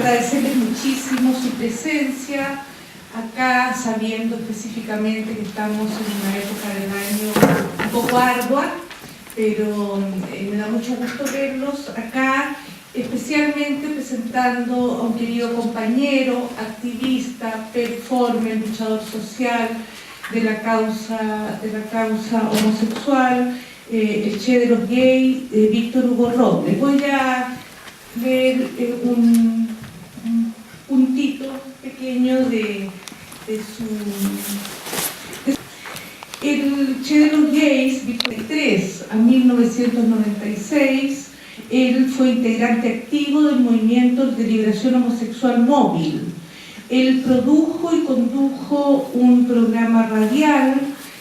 agradecerles muchísimo su presencia acá, sabiendo específicamente que estamos en una época del año un poco ardua, pero me da mucho gusto verlos acá, especialmente presentando a un querido compañero, activista, performer, luchador social de la causa homosexual, el Che de los gays, Víctor Hugo Robles. Voy a leer un puntito pequeño de su... El Che de los gays, de 1903 a 1996, él fue integrante activo del movimiento de liberación homosexual móvil. Él produjo y condujo un programa radial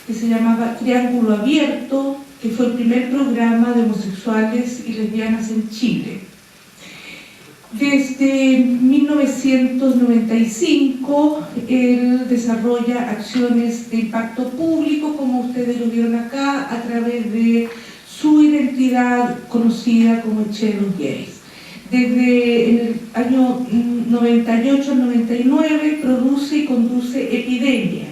que se llamaba Triángulo Abierto, que fue el primer programa de homosexuales y lesbianas en Chile. Desde 1995, él desarrolla acciones de impacto público, como ustedes lo vieron acá, a través de su identidad conocida como Che de los gays. Desde el año 98 al 99 produce y conduce Epidemia,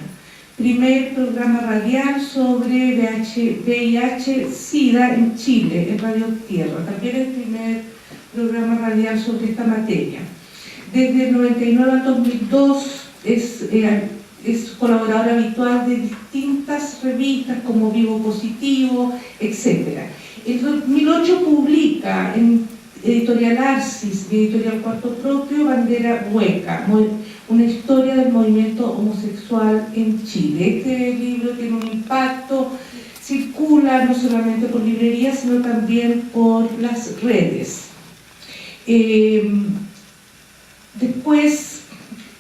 primer programa radial sobre VIH-Sida en Chile, en Radio Tierra. También el primer programa radial sobre esta materia. Desde el 99 al 2002 es colaborador habitual de distintas revistas como Vivo Positivo, etc. En 2008 publica en Editorial Arcis y Editorial Cuarto Propio Bandera Hueca, una historia del movimiento homosexual en Chile. Este libro tiene un impacto, circula no solamente por librerías, sino también por las redes. Después,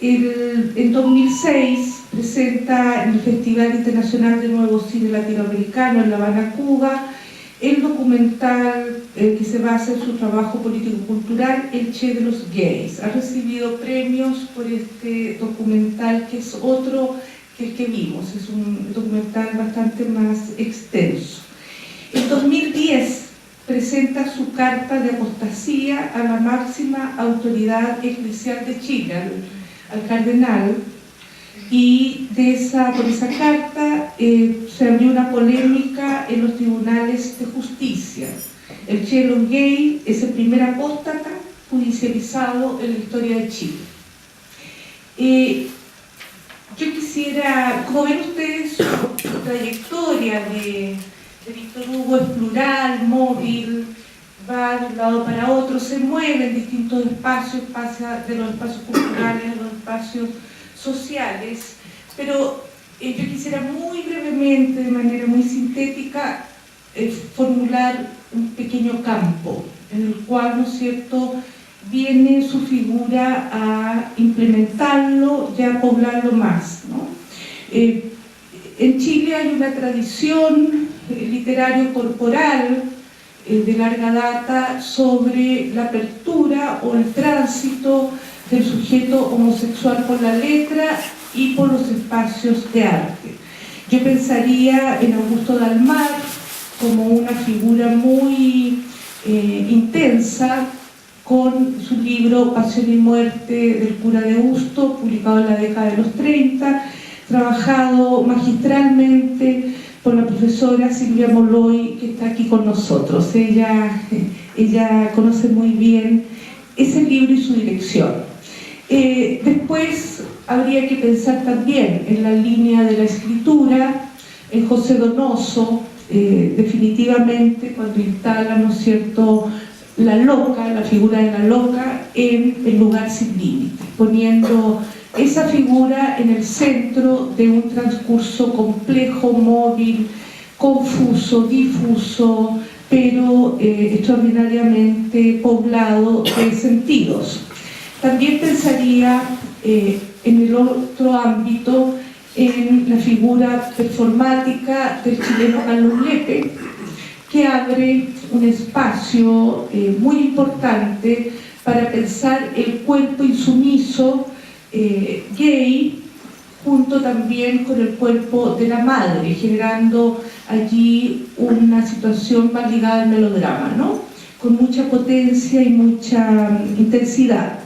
en 2006, presenta en el Festival Internacional de Nuevo Cine Latinoamericano en La Habana, Cuba, el documental que se basa en su trabajo político-cultural, El Che de los gays. Ha recibido premios por este documental, que es otro que el que vimos, es un documental bastante más extenso. En 2010 presenta su carta de apostasía a la máxima autoridad eclesial de Chile, al cardenal, y por esa carta se abrió una polémica en los tribunales de justicia. El Che de los gays es el primer apóstata judicializado en la historia de Chile. Yo quisiera, como ven ustedes, su trayectoria de Víctor Hugo es plural, móvil, va de un lado para otro, se mueve en distintos espacios, pasa de los espacios culturales a los espacios sociales, pero yo quisiera muy brevemente, de manera muy sintética, formular un pequeño campo en el cual, ¿no es cierto?, viene su figura a implementarlo y a poblarlo más, ¿no? En Chile hay una tradición literario-corporal de larga data sobre la apertura o el tránsito del sujeto homosexual por la letra y por los espacios de arte. Yo pensaría en Augusto Dalmar como una figura muy intensa, con su libro Pasión y Muerte del cura de Husto, publicado en la década de los 30, trabajado magistralmente por la profesora Silvia Molloy, que está aquí con nosotros. Ella conoce muy bien ese libro y su dirección. Después habría que pensar también en la línea de la escritura, en José Donoso, definitivamente cuando instala, ¿no es cierto?, la loca, la figura de la loca en El lugar sin límites, poniendo esa figura en el centro de un transcurso complejo, móvil, confuso, difuso, pero extraordinariamente poblado de sentidos. También pensaría en el otro ámbito, en la figura performática del chileno Carlos Lepe, que abre un espacio muy importante para pensar el cuerpo insumiso gay, junto también con el cuerpo de la madre, generando allí una situación más ligada al melodrama, ¿no?, con mucha potencia y mucha intensidad.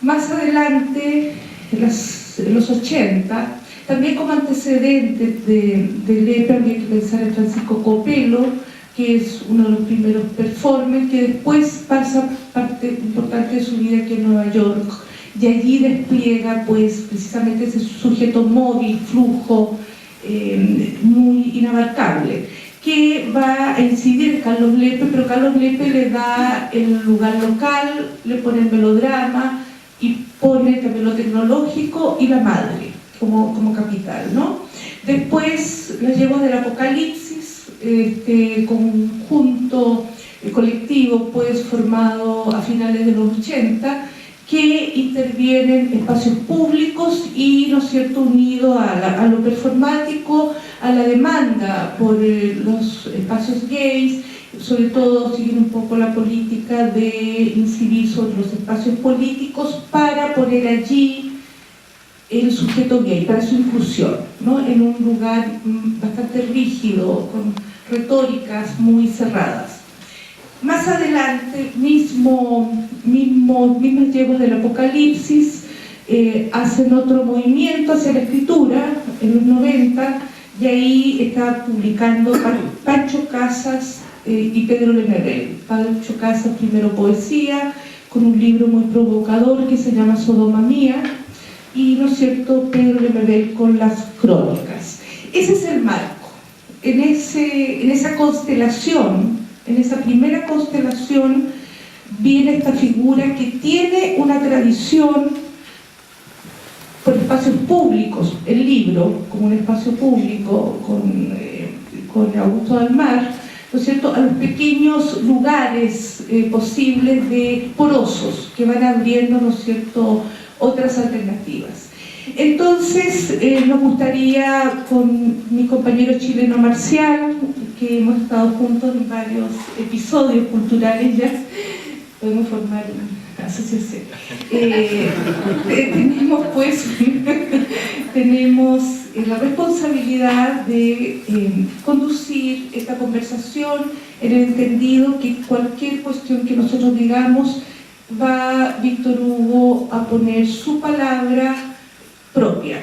Más adelante, en los 80, también como antecedentes de Lepe, habría que pensar en Francisco Copelo, que es uno de los primeros performers, que después pasa parte importante de su vida aquí en Nueva York, y allí despliega pues precisamente ese sujeto móvil, flujo, muy inabarcable, que va a incidir en Carlos Lepe, pero Carlos Lepe le da el lugar local, le pone el melodrama y pone también lo tecnológico y la madre como capital, ¿no? Después Las Yeguas del Apocalipsis, conjunto colectivo pues formado a finales de los 80, que intervienen espacios públicos y, ¿no es cierto?, unido a lo performático, a la demanda por los espacios gays, sobre todo siguen un poco la política de incidir sobre los espacios políticos para poner allí el sujeto gay, para su inclusión, ¿no?, en un lugar bastante rígido, con retóricas muy cerradas. Más adelante, mismas Yeguas del Apocalipsis hacen otro movimiento hacia la escritura en los 90, y ahí está publicando Pancho Casas y Pedro Lemebel. Pancho Casas primero poesía, con un libro muy provocador que se llama Sodoma Mía, y, ¿no es cierto?, Pedro Lemebel con las crónicas. Ese es el marco. En esa constelación, en esa primera constelación, viene esta figura que tiene una tradición por espacios públicos, el libro como un espacio público con Augusto Dalmar, ¿no es cierto?, a los pequeños lugares posibles de porosos que van abriendo, ¿no es cierto?, otras alternativas. Entonces, nos gustaría, con mi compañero chileno Marcial, que hemos estado juntos en varios episodios culturales ya, podemos formar una asociación. Tenemos la responsabilidad de conducir esta conversación en el entendido que cualquier cuestión que nosotros digamos va Víctor Hugo a poner su palabra propia.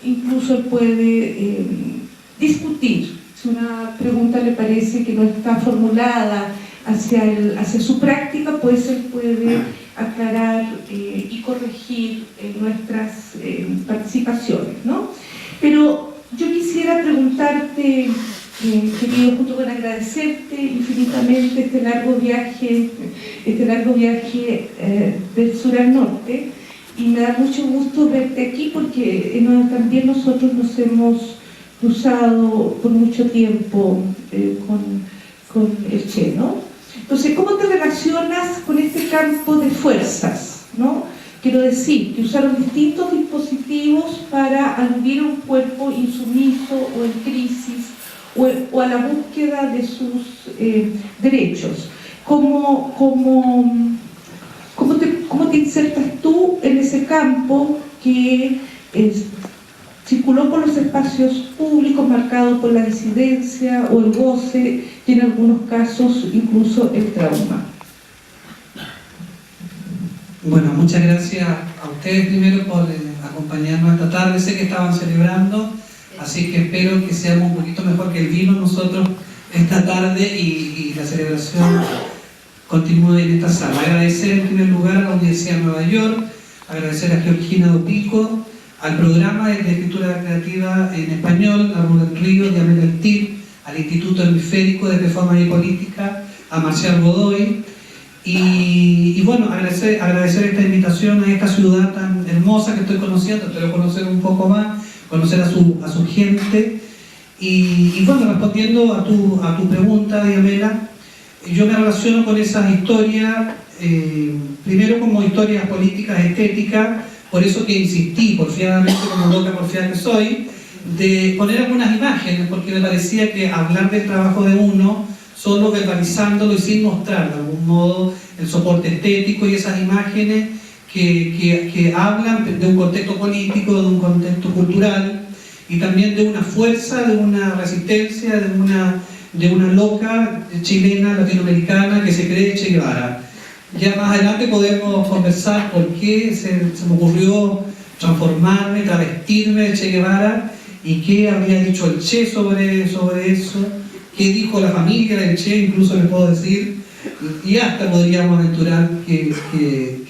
Incluso él puede discutir. Si una pregunta le parece que no está formulada hacia su práctica, pues él puede aclarar y corregir nuestras participaciones, ¿no? Pero yo quisiera preguntarte, querido, junto con agradecerte infinitamente este largo viaje del sur al norte, y me da mucho gusto verte aquí porque también nosotros nos hemos cruzado por mucho tiempo con el Che, ¿no? Entonces, ¿cómo te relacionas con este campo de fuerzas, ¿no? Quiero decir, que usaron distintos dispositivos para aludir a un cuerpo insumiso o en crisis o a la búsqueda de sus derechos. ¿Cómo te insertas tú en ese campo que circuló por los espacios públicos marcado por la disidencia o el goce y en algunos casos incluso el trauma? Bueno, muchas gracias a ustedes primero por acompañarnos esta tarde. Sé que estaban celebrando, así que espero que seamos un poquito mejor que el vino nosotros esta tarde y la celebración continúe en esta sala. Agradecer en primer lugar a la Universidad de Nueva York, agradecer a Georgina Dopico, al programa de escritura creativa en español, a Rubén Ríos, a Amelia Altir, al Instituto Hemisférico de Performance y Política, a Marcial Godoy, y bueno, agradecer esta invitación a esta ciudad tan hermosa que estoy conociendo. Espero conocer un poco más, conocer a su gente, y bueno, respondiendo a tu pregunta, Diamela, yo me relaciono con esas historias, primero como historias políticas, estéticas, por eso que insistí, porfiadamente, como loca porfiada que soy, de poner algunas imágenes, porque me parecía que hablar del trabajo de uno, solo verbalizándolo y sin mostrar de algún modo el soporte estético y esas imágenes que hablan de un contexto político, de un contexto cultural, y también de una fuerza, de una resistencia, de una loca chilena, latinoamericana, que se cree Che Guevara. ya más adelante podemos conversar por qué se me ocurrió transformarme, travestirme de Che Guevara y qué habría dicho el Che sobre eso, qué dijo la familia del Che, incluso les puedo decir, y hasta podríamos aventurar qué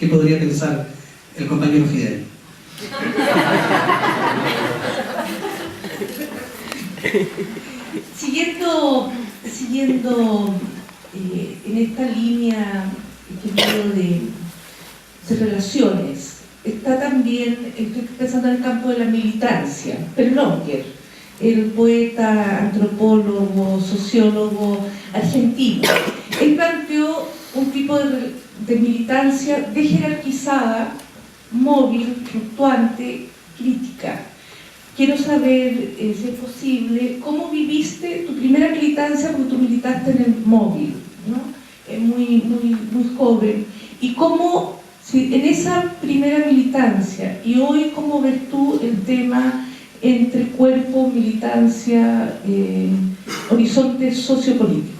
podría pensar el compañero Fidel. Siguiendo en esta línea de relaciones, está también, estoy pensando en el campo de la militancia, Perlonger, el poeta, antropólogo, sociólogo argentino. Él planteó un tipo de militancia dejerarquizada, móvil, fluctuante, crítica. Quiero saber, si es posible, cómo viviste tu primera militancia, porque tú militaste en el móvil, ¿no? Muy joven, y cómo, si en esa primera militancia, y hoy cómo ves tú el tema entre cuerpo, militancia, horizonte sociopolítico.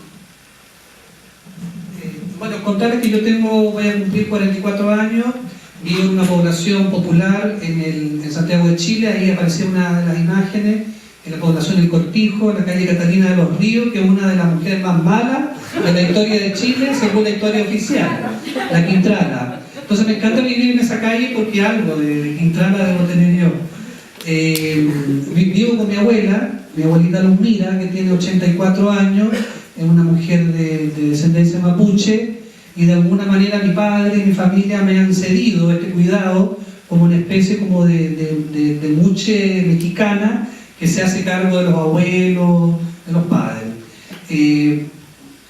Bueno, contarles que yo voy a cumplir 44 años, vivo en una población popular en Santiago de Chile. Ahí apareció una de las imágenes, en la población del Cortijo, en la calle Catalina de los Ríos, que es una de las mujeres más malas de la historia de Chile, según la historia oficial, la Quintrala. Entonces me encanta vivir en esa calle porque algo de Quintrala debo tener yo. Vivo con mi abuelita Luzmira, que tiene 84 años, es una mujer de descendencia mapuche, y de alguna manera mi padre y mi familia me han cedido este cuidado como una especie como de muche mexicana que se hace cargo de los abuelos, de los padres.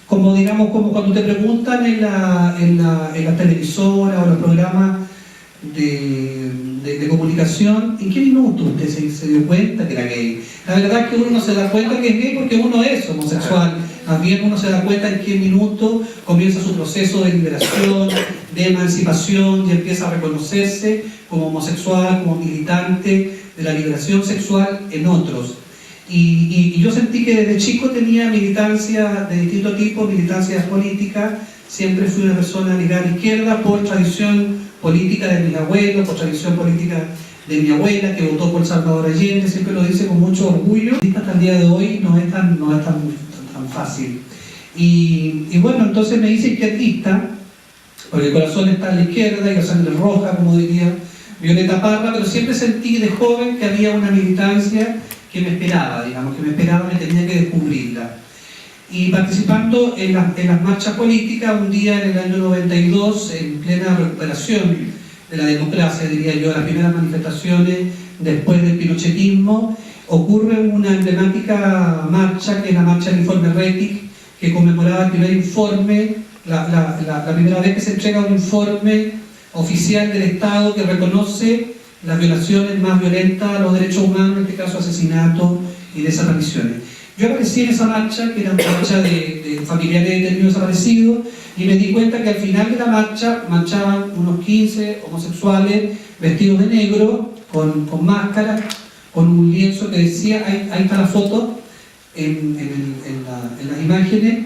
Como digamos, como cuando te preguntan en la televisora o los programas de comunicación, ¿en qué minuto usted se dio cuenta que era gay? La verdad es que uno no se da cuenta que es gay porque uno es homosexual. Más bien uno se da cuenta en qué minuto comienza su proceso de liberación, de emancipación, y empieza a reconocerse como homosexual, como militante de la liberación sexual en otros. Y yo sentí que desde chico tenía militancia de distinto tipo, militancias políticas. Siempre fui una persona ligada a la izquierda por tradición política de mis abuelos, por tradición política de mi abuela, que votó por Salvador Allende, siempre lo dice con mucho orgullo. Hasta el día de hoy no es tan fácil. Y bueno, entonces me hice izquierdista, porque el corazón está a la izquierda y la sangre roja, como diría Violeta Parra, pero siempre sentí de joven que había una militancia que me esperaba, me tenía que descubrirla. Y participando en las marchas políticas, un día en el año 92, en plena recuperación de la democracia, diría yo, las primeras manifestaciones después del pinochetismo, ocurre una emblemática marcha, que es la marcha del informe Rettig, que conmemoraba el primer informe, la primera vez que se entrega un informe oficial del Estado que reconoce las violaciones más violentas a los derechos humanos, en este caso asesinatos y desapariciones. Yo aparecí en esa marcha, que era una marcha de familiares de detenidos desaparecidos, y me di cuenta que al final de la marcha marchaban unos 15 homosexuales vestidos de negro, con máscaras, con un lienzo que decía, ahí está la foto en las imágenes,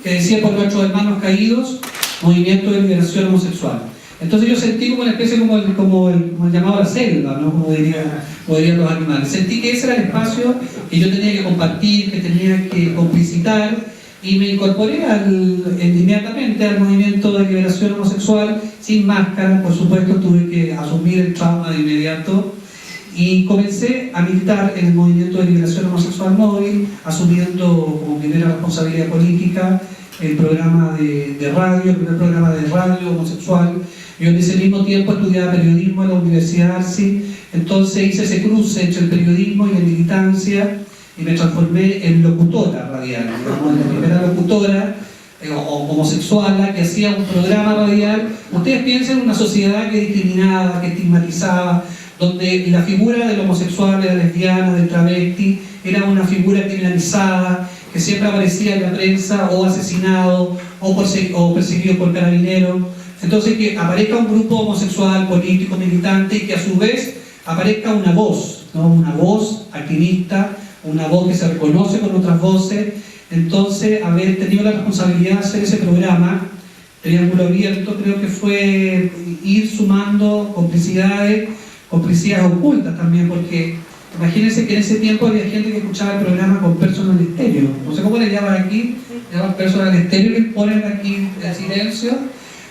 que decía: por nuestros hermanos caídos, Movimiento de Liberación Homosexual. Entonces yo sentí como una especie como el llamado a la selva, ¿no? Como dirían los animales. Sentí que ese era el espacio que yo tenía que compartir, que tenía que complicitar, y me incorporé inmediatamente al Movimiento de Liberación Homosexual, sin máscara. Por supuesto tuve que asumir el trauma de inmediato, y comencé a militar en el Movimiento de Liberación Homosexual Móvil, asumiendo como primera responsabilidad política el programa de radio, el primer programa de radio homosexual. Yo en ese mismo tiempo estudiaba periodismo en la Universidad Arci, entonces hice ese cruce entre el periodismo y la militancia, y me transformé en locutora radial, digamos, la primera locutora homosexual que hacía un programa radial. Ustedes piensen en una sociedad que discriminaba, que estigmatizaba, donde la figura del homosexual, de la lesbiana, del travesti, era una figura criminalizada, que siempre aparecía en la prensa, o asesinado, o perseguido por carabineros. Entonces, que aparezca un grupo homosexual, político, militante, y que a su vez aparezca una voz, ¿no? Una voz activista, una voz que se reconoce con otras voces. Entonces, haber tenido la responsabilidad de hacer ese programa, Triángulo Abierto, creo que fue ir sumando complicidades ocultas también, porque imagínense que en ese tiempo había gente que escuchaba el programa con personal estéreo, no sé cómo le llaman aquí, le llaman personal estéreo y ponen aquí el silencio,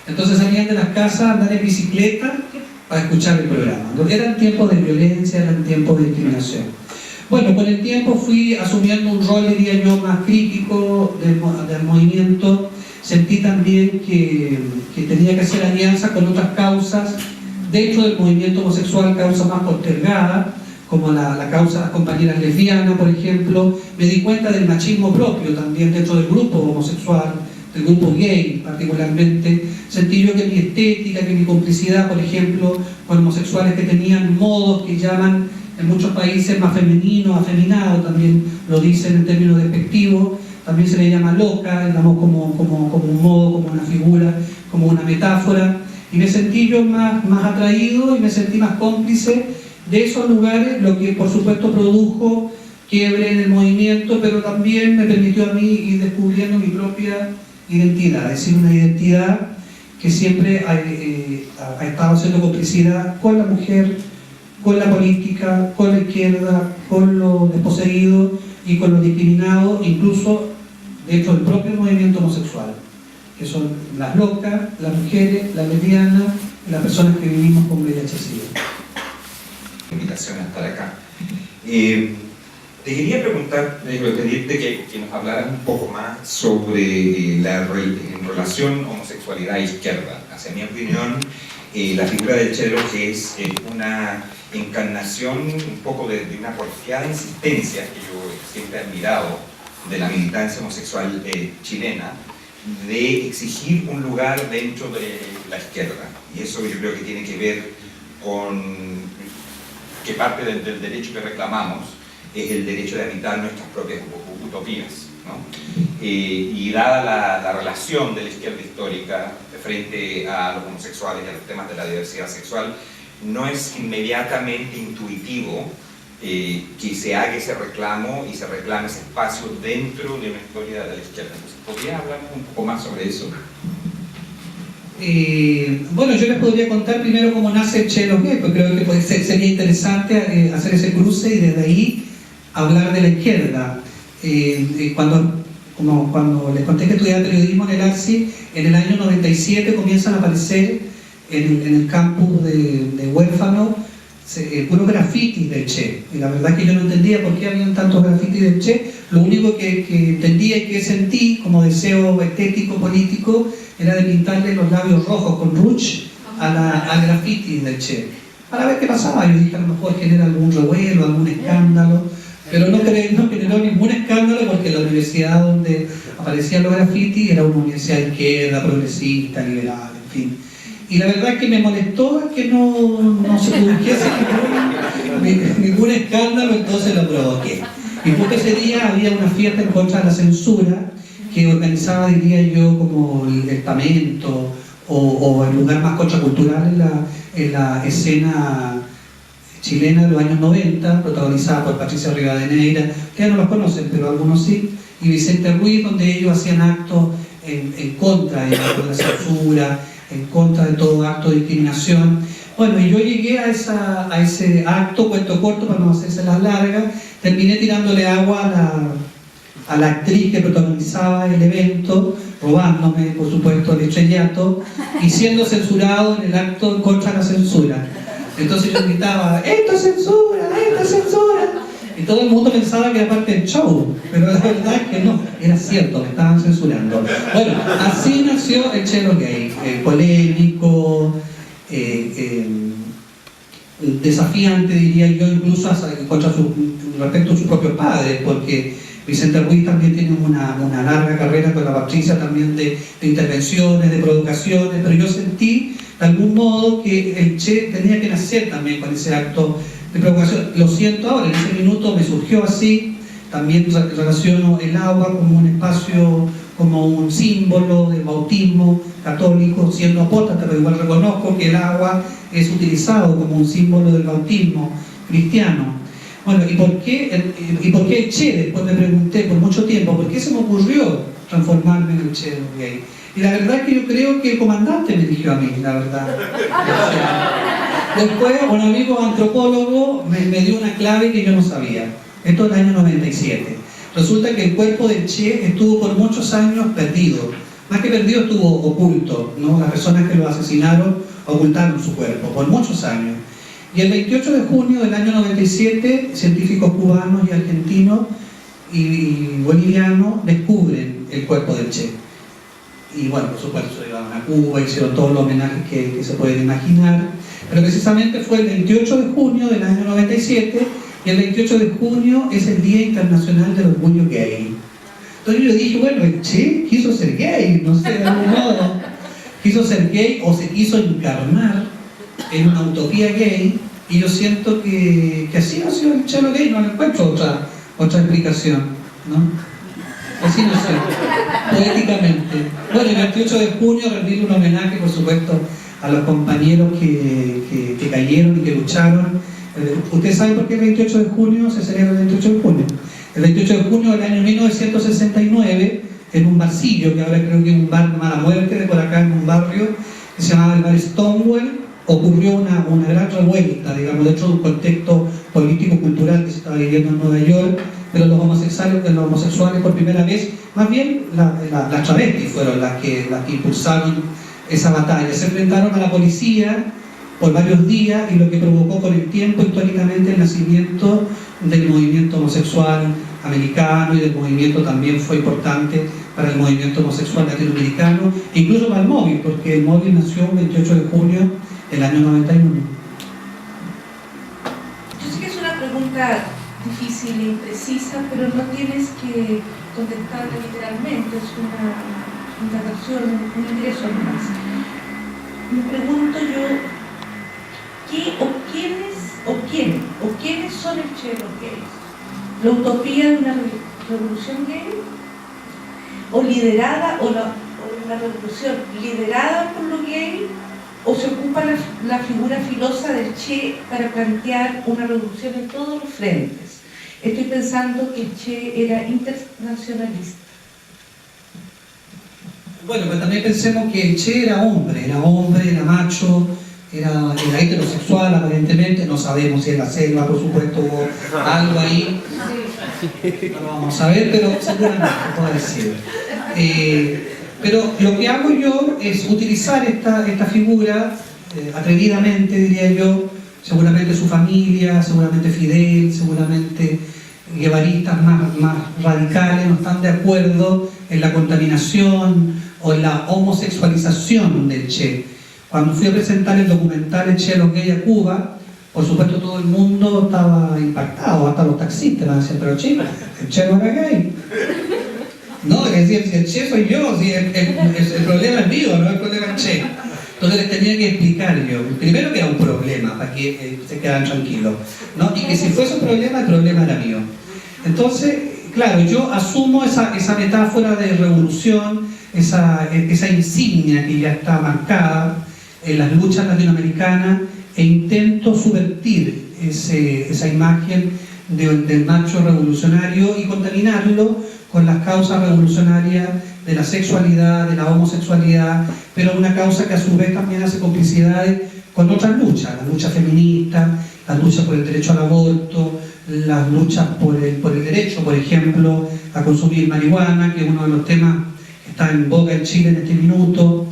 entonces salían de las casas a andar en bicicleta para escuchar el programa. Eran tiempos de violencia, eran tiempos de discriminación. Bueno, con el tiempo fui asumiendo un rol, diría yo, más crítico del movimiento. Sentí también que tenía que hacer alianza con otras causas dentro del movimiento homosexual, causas más postergadas, como la causa de las compañeras lesbianas, por ejemplo. Me di cuenta del machismo propio también dentro del grupo homosexual, del grupo gay particularmente. Sentí yo que mi estética, que mi complicidad, por ejemplo, con homosexuales que tenían modos que llaman en muchos países más femenino, afeminado, también lo dicen en términos despectivos, también se le llama loca, digamos, como un modo, como una figura, como una metáfora, y me sentí yo más atraído y me sentí más cómplice de esos lugares, lo que por supuesto produjo quiebre en el movimiento, pero también me permitió a mí ir descubriendo mi propia identidad, es decir, una identidad que siempre ha estado haciendo complicidad con la mujer, con la política, con la izquierda, con los desposeídos y con los discriminados, incluso dentro del propio movimiento homosexual, que son las locas, las mujeres, las lesbianas y las personas que vivimos con VIH-Sida. Invitación a estar acá. Te quería preguntar, pedirte que nos hablaras un poco más sobre la relación homosexualidad-izquierda. Hacia mi opinión, la figura del Chelo, que es una encarnación un poco de una porfiada insistencia que yo siempre he admirado de la militancia homosexual chilena, de exigir un lugar dentro de la izquierda. Y eso yo creo que tiene que ver con que parte del derecho que reclamamos es el derecho de habitar nuestras propias utopías, ¿no? Y dada la relación de la izquierda histórica frente a los homosexuales y a los temas de la diversidad sexual, no es inmediatamente intuitivo que se haga ese reclamo y se reclame ese espacio dentro de una historia de la izquierda. Entonces, ¿podría hablar un poco más sobre eso? Bueno, yo les podría contar primero cómo nace el Chelo Gay, porque creo que sería interesante hacer ese cruce y desde ahí hablar de la izquierda. Cuando les conté que estudiaba periodismo en el ARSI, en el año 97 comienzan a aparecer en el campus de Huérfano puros grafitis del Che. Y la verdad es que yo no entendía por qué habían tantos grafitis del Che. Lo único que entendía y que sentí como deseo estético, político, era de pintarle los labios rojos con rouge al grafiti del Che, para ver qué pasaba. Yo dije, a lo mejor genera algún revuelo, algún escándalo, pero no generó ningún escándalo, porque la universidad donde aparecían los grafitis era una universidad de izquierda, progresista, liberal, en fin. Y la verdad es que me molestó que no se produjese ningún escándalo, entonces lo provoqué. Y justo ese día había una fiesta en contra de la censura que organizaba, diría yo, como el estamento o el lugar más contracultural en la escena chilena de los años 90, protagonizada por Patricia Rivadeneira, que ya no los conocen, pero algunos sí, y Vicente Ruiz, donde ellos hacían actos en contra de la censura, en contra de todo acto de discriminación. Bueno, y yo llegué a ese acto, cuento corto para no hacerse las largas, terminé tirándole agua a la actriz que protagonizaba el evento, robándome, por supuesto, el estrellato, y siendo censurado en el acto en contra de la censura. Entonces yo gritaba, ¡esto es censura! ¡Esto es censura! Y todo el mundo pensaba que era parte del show, pero la verdad es que no, era cierto, me estaban censurando. Bueno, así nació el Chelo Gay, polémico, desafiante, diría yo, incluso respecto a sus propios padres, porque Vicente Ruiz también tiene una larga carrera con la Patricia también de intervenciones, de provocaciones, pero yo sentí de algún modo que el Che tenía que nacer también con ese acto de provocación. Lo siento ahora, en ese minuto me surgió así. También relaciono el agua como un espacio, como un símbolo del bautismo católico, siendo apóstata, pero igual reconozco que el agua es utilizado como un símbolo del bautismo cristiano. Bueno, ¿y por qué el Che? Después me pregunté por mucho tiempo, ¿por qué se me ocurrió transformarme en el Che de los gays? Y la verdad es que yo creo que el comandante me eligió a mí, la verdad. O sea, después un amigo antropólogo me dio una clave que yo no sabía. Esto es el año 97. Resulta que el cuerpo del Che estuvo por muchos años perdido. Más que perdido, estuvo oculto, ¿no? Las personas que lo asesinaron ocultaron su cuerpo por muchos años. Y el 28 de junio del año 97, científicos cubanos y argentinos y bolivianos descubren el cuerpo del Che. Y bueno, por supuesto, se llevaron a Cuba, hicieron todos los homenajes que se pueden imaginar. Pero precisamente fue el 28 de junio del año 97, y el 28 de junio es el Día Internacional del Orgullo Gay. Entonces yo dije, bueno, el Che quiso ser gay, no sé, de algún modo. Quiso ser gay o se quiso encarnar en una utopía gay, y yo siento que así nació el Che lo gay, no le encuentro otra explicación, ¿no? Así nació, poéticamente. Bueno, el 28 de junio rendir un homenaje, por supuesto, a los compañeros que cayeron y que lucharon. ¿Ustedes saben por qué el 28 de junio se celebra el 28 de junio? El 28 de junio del año 1969, en un barcillo, que ahora creo que es un bar de mala muerte, de por acá en un barrio, que se llamaba el bar Stonewall, ocurrió una gran revuelta, digamos, dentro de un contexto político-cultural que se estaba viviendo en Nueva York, pero los homosexuales por primera vez, más bien las travestis fueron las que impulsaron esa batalla. Se enfrentaron a la policía por varios días, y lo que provocó con el tiempo históricamente el nacimiento del movimiento homosexual americano, y del movimiento también fue importante para el movimiento homosexual latinoamericano, e incluso para el móvil, porque el móvil nació el 28 de junio del año 91. Yo sé que es una pregunta difícil e imprecisa, pero no tienes que contestarla literalmente, es una indagación, un ingreso más. Me pregunto yo, ¿quiénes son el Che de los gays? ¿La utopía de una revolución gay? ¿O liderada, o una revolución liderada por los gays? ¿O se ocupa la figura filosa del Che para plantear una revolución en todos los frentes? Estoy pensando que el Che era internacionalista. Bueno, pero también pensemos que el Che era hombre, era macho, era heterosexual aparentemente, no sabemos si en la selva, por supuesto, hubo algo ahí, no lo vamos a ver, pero seguramente puedo decir. Pero lo que hago yo es utilizar esta figura atrevidamente, diría yo. Seguramente su familia, seguramente Fidel, seguramente guevaristas más radicales no están de acuerdo en la contaminación o en la homosexualización del Che. Cuando fui a presentar el documental El Che de los gays a Cuba, por supuesto todo el mundo estaba impactado, hasta los taxistas me decían, pero chico, el Che no era gay. No, es decir, si el Che soy yo, si el problema es mío, no el problema es Che. Entonces les tenía que explicar yo, primero que era un problema, para que se quedaran tranquilos, ¿no? Y que si fuese un problema, el problema era mío. Entonces, claro, yo asumo esa metáfora de revolución, esa insignia que ya está marcada en las luchas latinoamericanas, e intento subvertir esa imagen del macho revolucionario y contaminarlo con las causas revolucionarias de la sexualidad, de la homosexualidad, pero una causa que a su vez también hace complicidades con otras luchas, la lucha feminista, la lucha por el derecho al aborto, las luchas por el derecho, por ejemplo, a consumir marihuana, que es uno de los temas que está en boga en Chile en este minuto,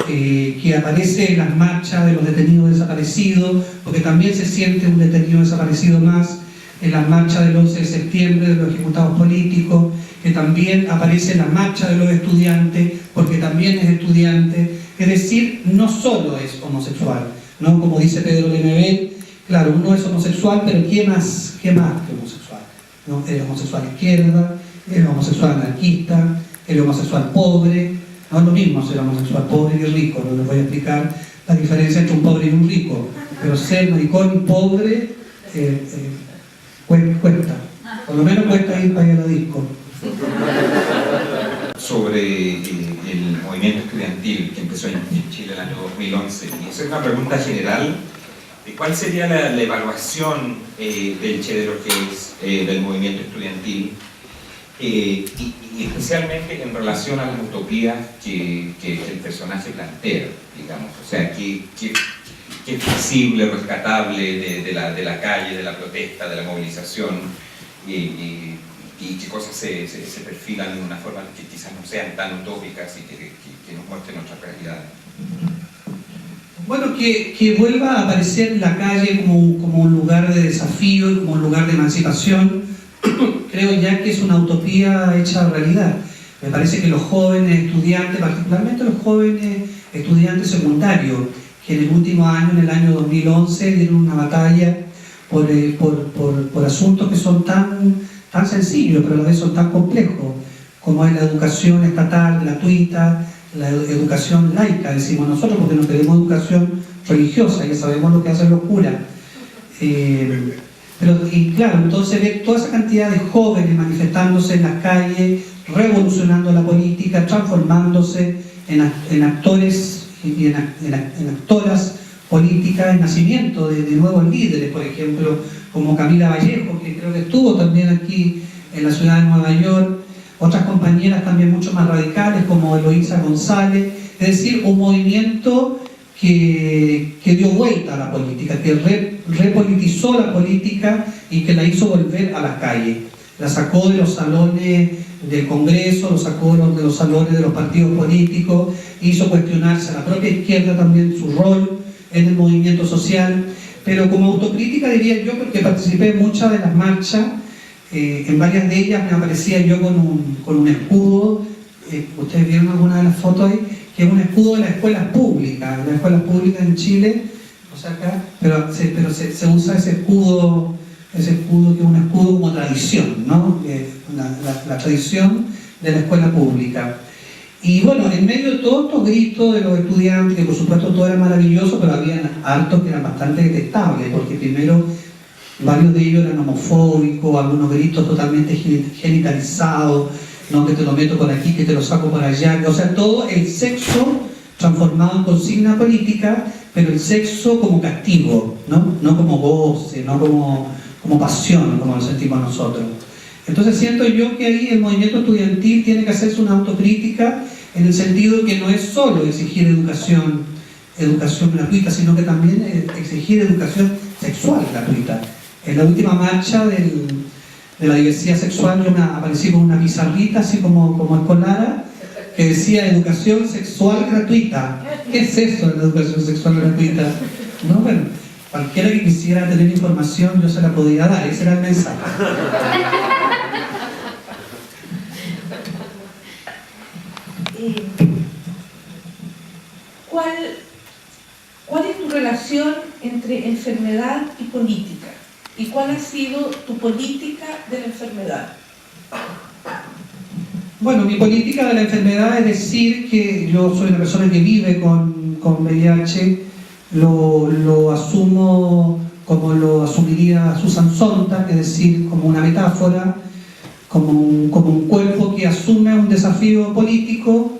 que aparece en las marchas de los detenidos desaparecidos, porque también se siente un detenido desaparecido más, en las marchas del 11 de septiembre de los ejecutados políticos, que también aparece en las marchas de los estudiantes, porque también es estudiante. Es decir, no solo es homosexual, ¿no? Como dice Pedro Lemebel, claro, uno es homosexual, pero ¿qué más que homosexual? ¿No? Eres homosexual izquierda, eres homosexual anarquista, eres homosexual pobre. No es lo mismo ser homosexual pobre y rico, no les voy a explicar la diferencia entre un pobre y un rico, pero ser maricón y pobre cuesta, por lo menos cuesta ir para ir a la disco. Sobre el movimiento estudiantil que empezó en Chile el año 2011, y esa es una pregunta general cuál sería la evaluación del Che de lo que es del movimiento estudiantil, y especialmente en relación a las utopías que el personaje plantea, digamos, o sea, qué es visible, rescatable de la calle, de la protesta, de la movilización, y qué cosas se perfilan de una forma que quizás no sean tan utópicas y que nos muestren otras realidades. Bueno, que vuelva a aparecer la calle como un lugar de desafío y como un lugar de emancipación, creo ya que es una utopía hecha realidad. Me parece que los jóvenes estudiantes, particularmente los jóvenes estudiantes secundarios, que en el último año, en el año 2011, dieron una batalla por asuntos que son tan sencillos, pero a la vez son tan complejos, como es la educación estatal, gratuita, la educación laica, decimos nosotros, porque no tenemos educación religiosa, ya sabemos lo que hacen los curas. Y claro, entonces ver toda esa cantidad de jóvenes manifestándose en las calles, revolucionando la política, transformándose en actores y en actoras políticas, en nacimiento de nuevos líderes, por ejemplo, como Camila Vallejo, que creo que estuvo también aquí en la ciudad de Nueva York, otras compañeras también mucho más radicales como Eloísa González, es decir, un movimiento que dio vuelta a la política, que repolitizó la política y que la hizo volver a las calles. La sacó de los salones del Congreso, lo sacó de los salones de los partidos políticos, hizo cuestionarse a la propia izquierda también su rol en el movimiento social, pero como autocrítica diría yo, porque participé en muchas de las marchas, en varias de ellas me aparecía yo con un escudo, ustedes vieron alguna de las fotos ahí, que es un escudo de las escuelas públicas en Chile, o sea acá, pero se usa ese escudo que es un escudo como tradición, ¿no? La tradición de la escuela pública. Y bueno, en medio de todos estos gritos de los estudiantes, que por supuesto todo era maravilloso, pero había hartos que eran bastante detestables, porque primero varios de ellos eran homofóbicos, algunos gritos totalmente genitalizados, no, que te lo meto por aquí, que te lo saco por allá, o sea, todo el sexo transformado en consigna política, pero el sexo como castigo, no como goce, no como pasión, como lo sentimos nosotros. Entonces siento yo que ahí el movimiento estudiantil tiene que hacerse una autocrítica en el sentido que no es solo exigir educación gratuita, sino que también exigir educación sexual gratuita. En la última marcha de la diversidad sexual yo me aparecí con una pizarrita así como escolara que decía educación sexual gratuita. ¿Qué es eso de la educación sexual gratuita? No, bueno, cualquiera que quisiera tener información yo se la podía dar, ese era el mensaje. ¿Cuál es tu relación entre enfermedad y política? ¿Y cuál ha sido tu política de la enfermedad? Bueno, mi política de la enfermedad es decir que yo soy una persona que vive con VIH, lo asumo como lo asumiría Susan Sontag, es decir, como una metáfora, como un cuerpo que asume un desafío político,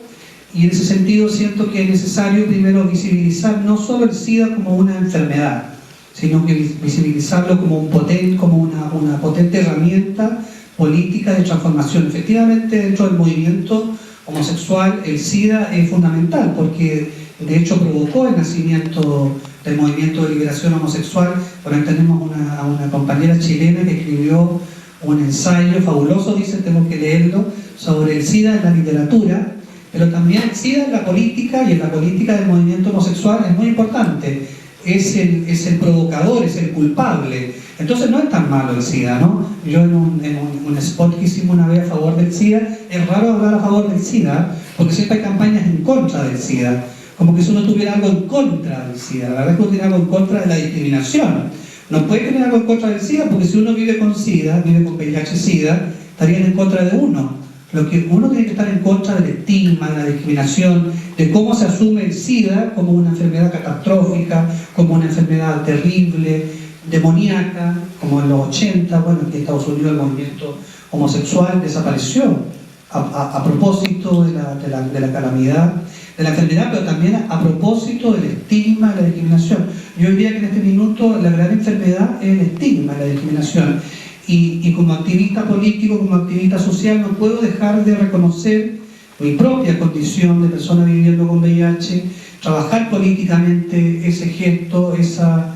y en ese sentido siento que es necesario primero visibilizar no solo el SIDA como una enfermedad, sino que visibilizarlo como una potente herramienta política de transformación. Efectivamente, dentro del movimiento homosexual, el SIDA es fundamental, porque de hecho provocó el nacimiento del movimiento de liberación homosexual. Por ahí tenemos a una compañera chilena que escribió un ensayo fabuloso, dice, tengo que leerlo, sobre el SIDA en la literatura, pero también el SIDA en la política, y en la política del movimiento homosexual es muy importante. Es el provocador, es el culpable. Entonces no es tan malo el SIDA, ¿no? Yo en un spot que hicimos una vez a favor del SIDA, es raro hablar a favor del SIDA, porque siempre hay campañas en contra del SIDA, como que si uno tuviera algo en contra del SIDA. La verdad es que uno tiene algo en contra de la discriminación. No puede tener algo en contra del SIDA, porque si uno vive con SIDA, vive con VIH-SIDA, estarían en contra de uno. Lo que uno tiene que estar en contra del estigma, de la discriminación, de cómo se asume el SIDA como una enfermedad catastrófica, como una enfermedad terrible, demoníaca, como en los 80, bueno, aquí en Estados Unidos el movimiento homosexual desapareció a propósito de la calamidad, de la enfermedad, pero también a propósito del estigma y la discriminación. Yo diría que en este minuto la gran enfermedad es el estigma y la discriminación. Y como activista político, como activista social, no puedo dejar de reconocer mi propia condición de persona viviendo con VIH, trabajar políticamente ese gesto, esa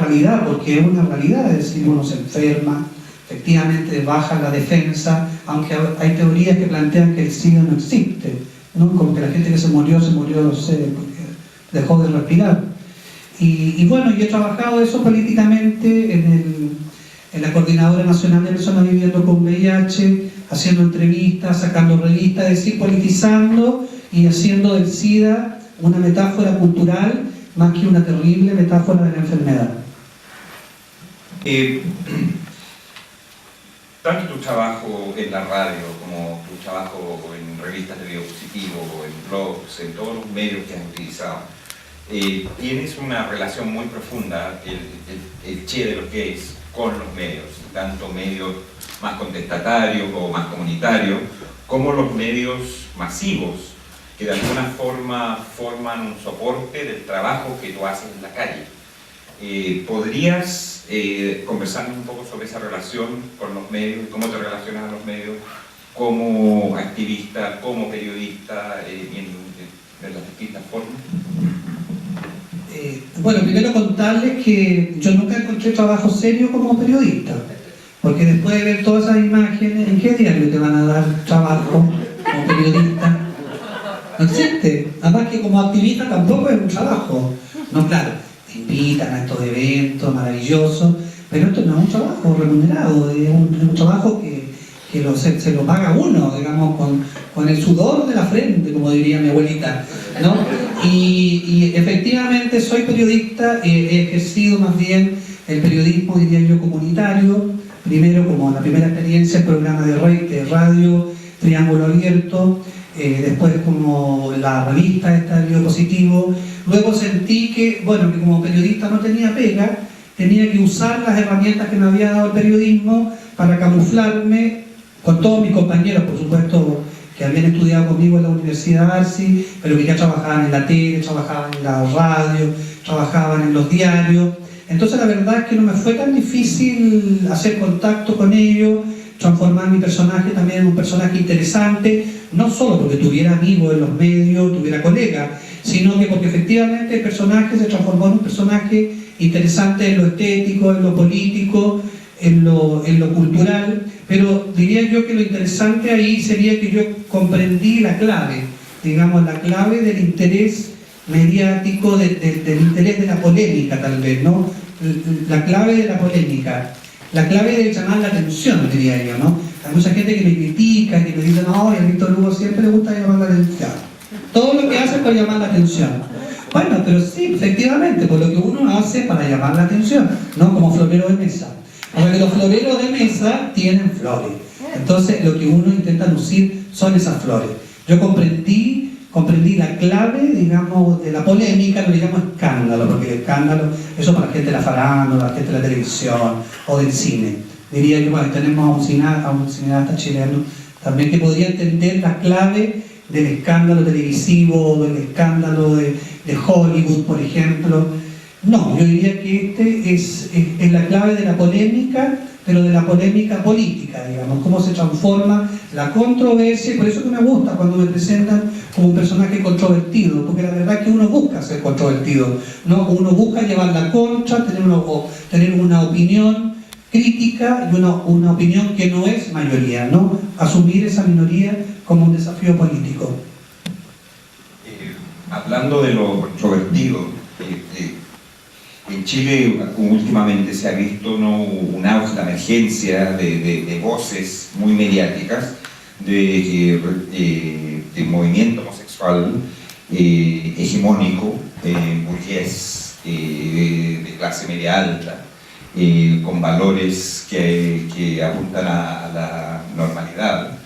realidad, porque es una realidad, es decir, uno se enferma, efectivamente baja la defensa, aunque hay teorías que plantean que el SIDA no existe, ¿no? Como que la gente que se murió, no sé, porque dejó de respirar. Y bueno, yo he trabajado eso políticamente en la Coordinadora Nacional de Personas Viviendo con VIH, haciendo entrevistas, sacando revistas, es decir, politizando y haciendo del SIDA una metáfora cultural más que una terrible metáfora de la enfermedad. Tanto tu trabajo en la radio como tu trabajo en revistas de Biopositivo, en blogs, en todos los medios que has utilizado, tienes una relación muy profunda, el Che de los gays, con los medios, tanto medios más contestatarios o más comunitarios, como los medios masivos, que de alguna forma forman un soporte del trabajo que tú haces en la calle. ¿Podrías conversarnos un poco sobre esa relación con los medios, cómo te relacionas a los medios como activista, como periodista, en las distintas formas? Bueno, primero contarles que yo nunca encontré trabajo serio como periodista, porque después de ver todas esas imágenes, ¿en qué diario te van a dar trabajo como periodista? No existe. Además que como activista tampoco es un trabajo. No, claro, te invitan a estos eventos maravillosos, pero esto no es un trabajo remunerado, es un trabajo que se lo paga uno, digamos, con el sudor de la frente, como diría mi abuelita, ¿no? Y efectivamente soy periodista, he ejercido más bien el periodismo, diría yo, comunitario, primero como la primera experiencia el programa de radio Triángulo Abierto, después como la revista esta de Biopositivo. Luego sentí que, bueno, que como periodista no tenía pega, tenía que usar las herramientas que me había dado el periodismo para camuflarme con todos mis compañeros, por supuesto, que habían estudiado conmigo en la Universidad Arci, pero que ya trabajaban en la tele, trabajaban en la radio, trabajaban en los diarios. Entonces la verdad es que no me fue tan difícil hacer contacto con ellos, transformar mi personaje también en un personaje interesante, no solo porque tuviera amigos en los medios, tuviera colegas, sino que porque efectivamente el personaje se transformó en un personaje interesante en lo estético, en lo político, en lo cultural, pero diría yo que lo interesante ahí sería que yo comprendí la clave, digamos, la clave del interés mediático, del interés de la polémica tal vez, ¿no? La clave de la polémica, la clave de llamar la atención, diría yo, ¿no? Hay mucha gente que me critica, que me dice, no, y a Víctor Hugo siempre le gusta llamar la atención. Todo lo que hace es para llamar la atención. Bueno, pero sí, efectivamente, por lo que uno hace para llamar la atención, ¿no? Como florero de mesa. Porque los floreros de mesa tienen flores. Entonces, lo que uno intenta lucir son esas flores. Yo comprendí la clave, digamos, de la polémica, lo llamo escándalo, porque el escándalo, eso para la gente de la farándula, la gente de la televisión o del cine. Diría yo, bueno, tenemos a un cineasta chileno también que podría entender la clave del escándalo televisivo, del escándalo de Hollywood, por ejemplo. No, yo diría que es la clave de la polémica, pero de la polémica política, digamos, cómo se transforma la controversia, y por eso que me gusta cuando me presentan como un personaje controvertido, porque la verdad es que uno busca ser controvertido, ¿no? Uno busca llevar la contra, tener una opinión crítica y una opinión que no es mayoría, ¿no? Asumir esa minoría como un desafío político. Hablando de lo controvertido, en Chile últimamente se ha visto, ¿no?, un auge, la emergencia de voces muy mediáticas de movimiento homosexual hegemónico, burgués, de clase media alta, con valores que apuntan a la normalidad.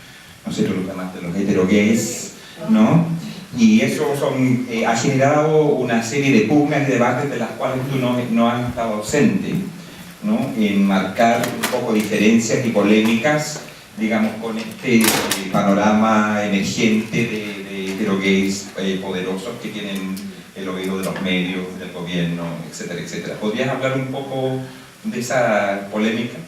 No sé, tú lo llamaste los heterogays, ¿no? Y eso ha generado una serie de pugnas y debates de las cuales tú no has estado ausente, ¿no? En marcar un poco diferencias y polémicas digamos, con este panorama emergente de heterogays poderosos que tienen el oído de los medios, del gobierno, etcétera, etcétera. ¿Podrías hablar un poco de esa polémica?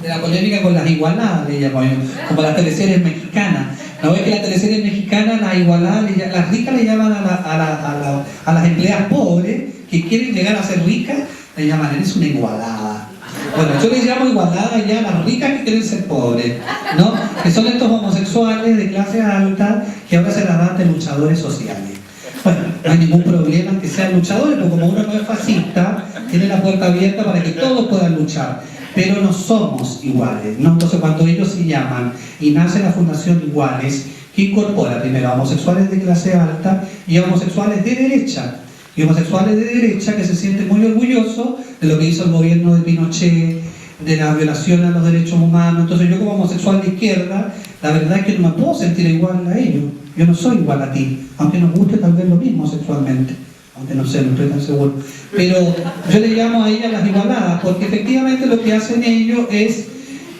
De la polémica con las igualadas, le llamo yo, como las teleseries mexicanas. ¿No ves que las teleseries mexicanas, las igualadas, las ricas le llaman a las empleadas pobres que quieren llegar a ser ricas, le llaman, eres una igualada? Bueno, yo les llamo igualada ya a las ricas que quieren ser pobres, ¿no? Que son estos homosexuales de clase alta que ahora se las dan de luchadores sociales. Bueno, no hay ningún problema en que sean luchadores, porque como uno no es fascista, tiene la puerta abierta para que todos puedan luchar. Pero no somos iguales, ¿no? Entonces cuando ellos se llaman y nace la Fundación Iguales, que incorpora primero a homosexuales de clase alta y a homosexuales de derecha, y homosexuales de derecha que se sienten muy orgullosos de lo que hizo el gobierno de Pinochet, de la violación a los derechos humanos. Entonces yo como homosexual de izquierda, la verdad es que no me puedo sentir igual a ellos. Yo no soy igual a ti, aunque nos guste tal vez lo mismo sexualmente. Aunque no sé, no estoy tan seguro. Pero yo le llamo a ellas las igualadas, porque efectivamente lo que hacen ellos es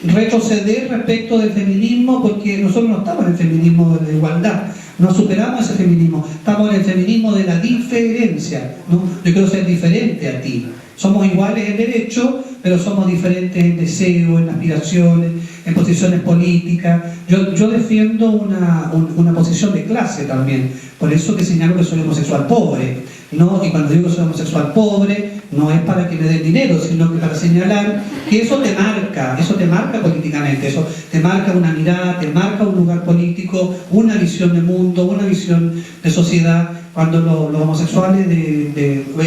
retroceder respecto del feminismo, porque nosotros no estamos en el feminismo de la igualdad, no superamos ese feminismo, estamos en el feminismo de la diferencia, ¿no? Yo quiero ser diferente a ti. Somos iguales en derecho, pero somos diferentes en deseo, en aspiraciones, en posiciones políticas. Yo defiendo una posición de clase también, por eso que señalo que soy homosexual pobre, ¿no? Y cuando digo que soy homosexual pobre, no es para que me den dinero, sino que para señalar que eso te marca políticamente, eso te marca una mirada, te marca un lugar político, una visión de mundo, una visión de sociedad. Cuando los homosexuales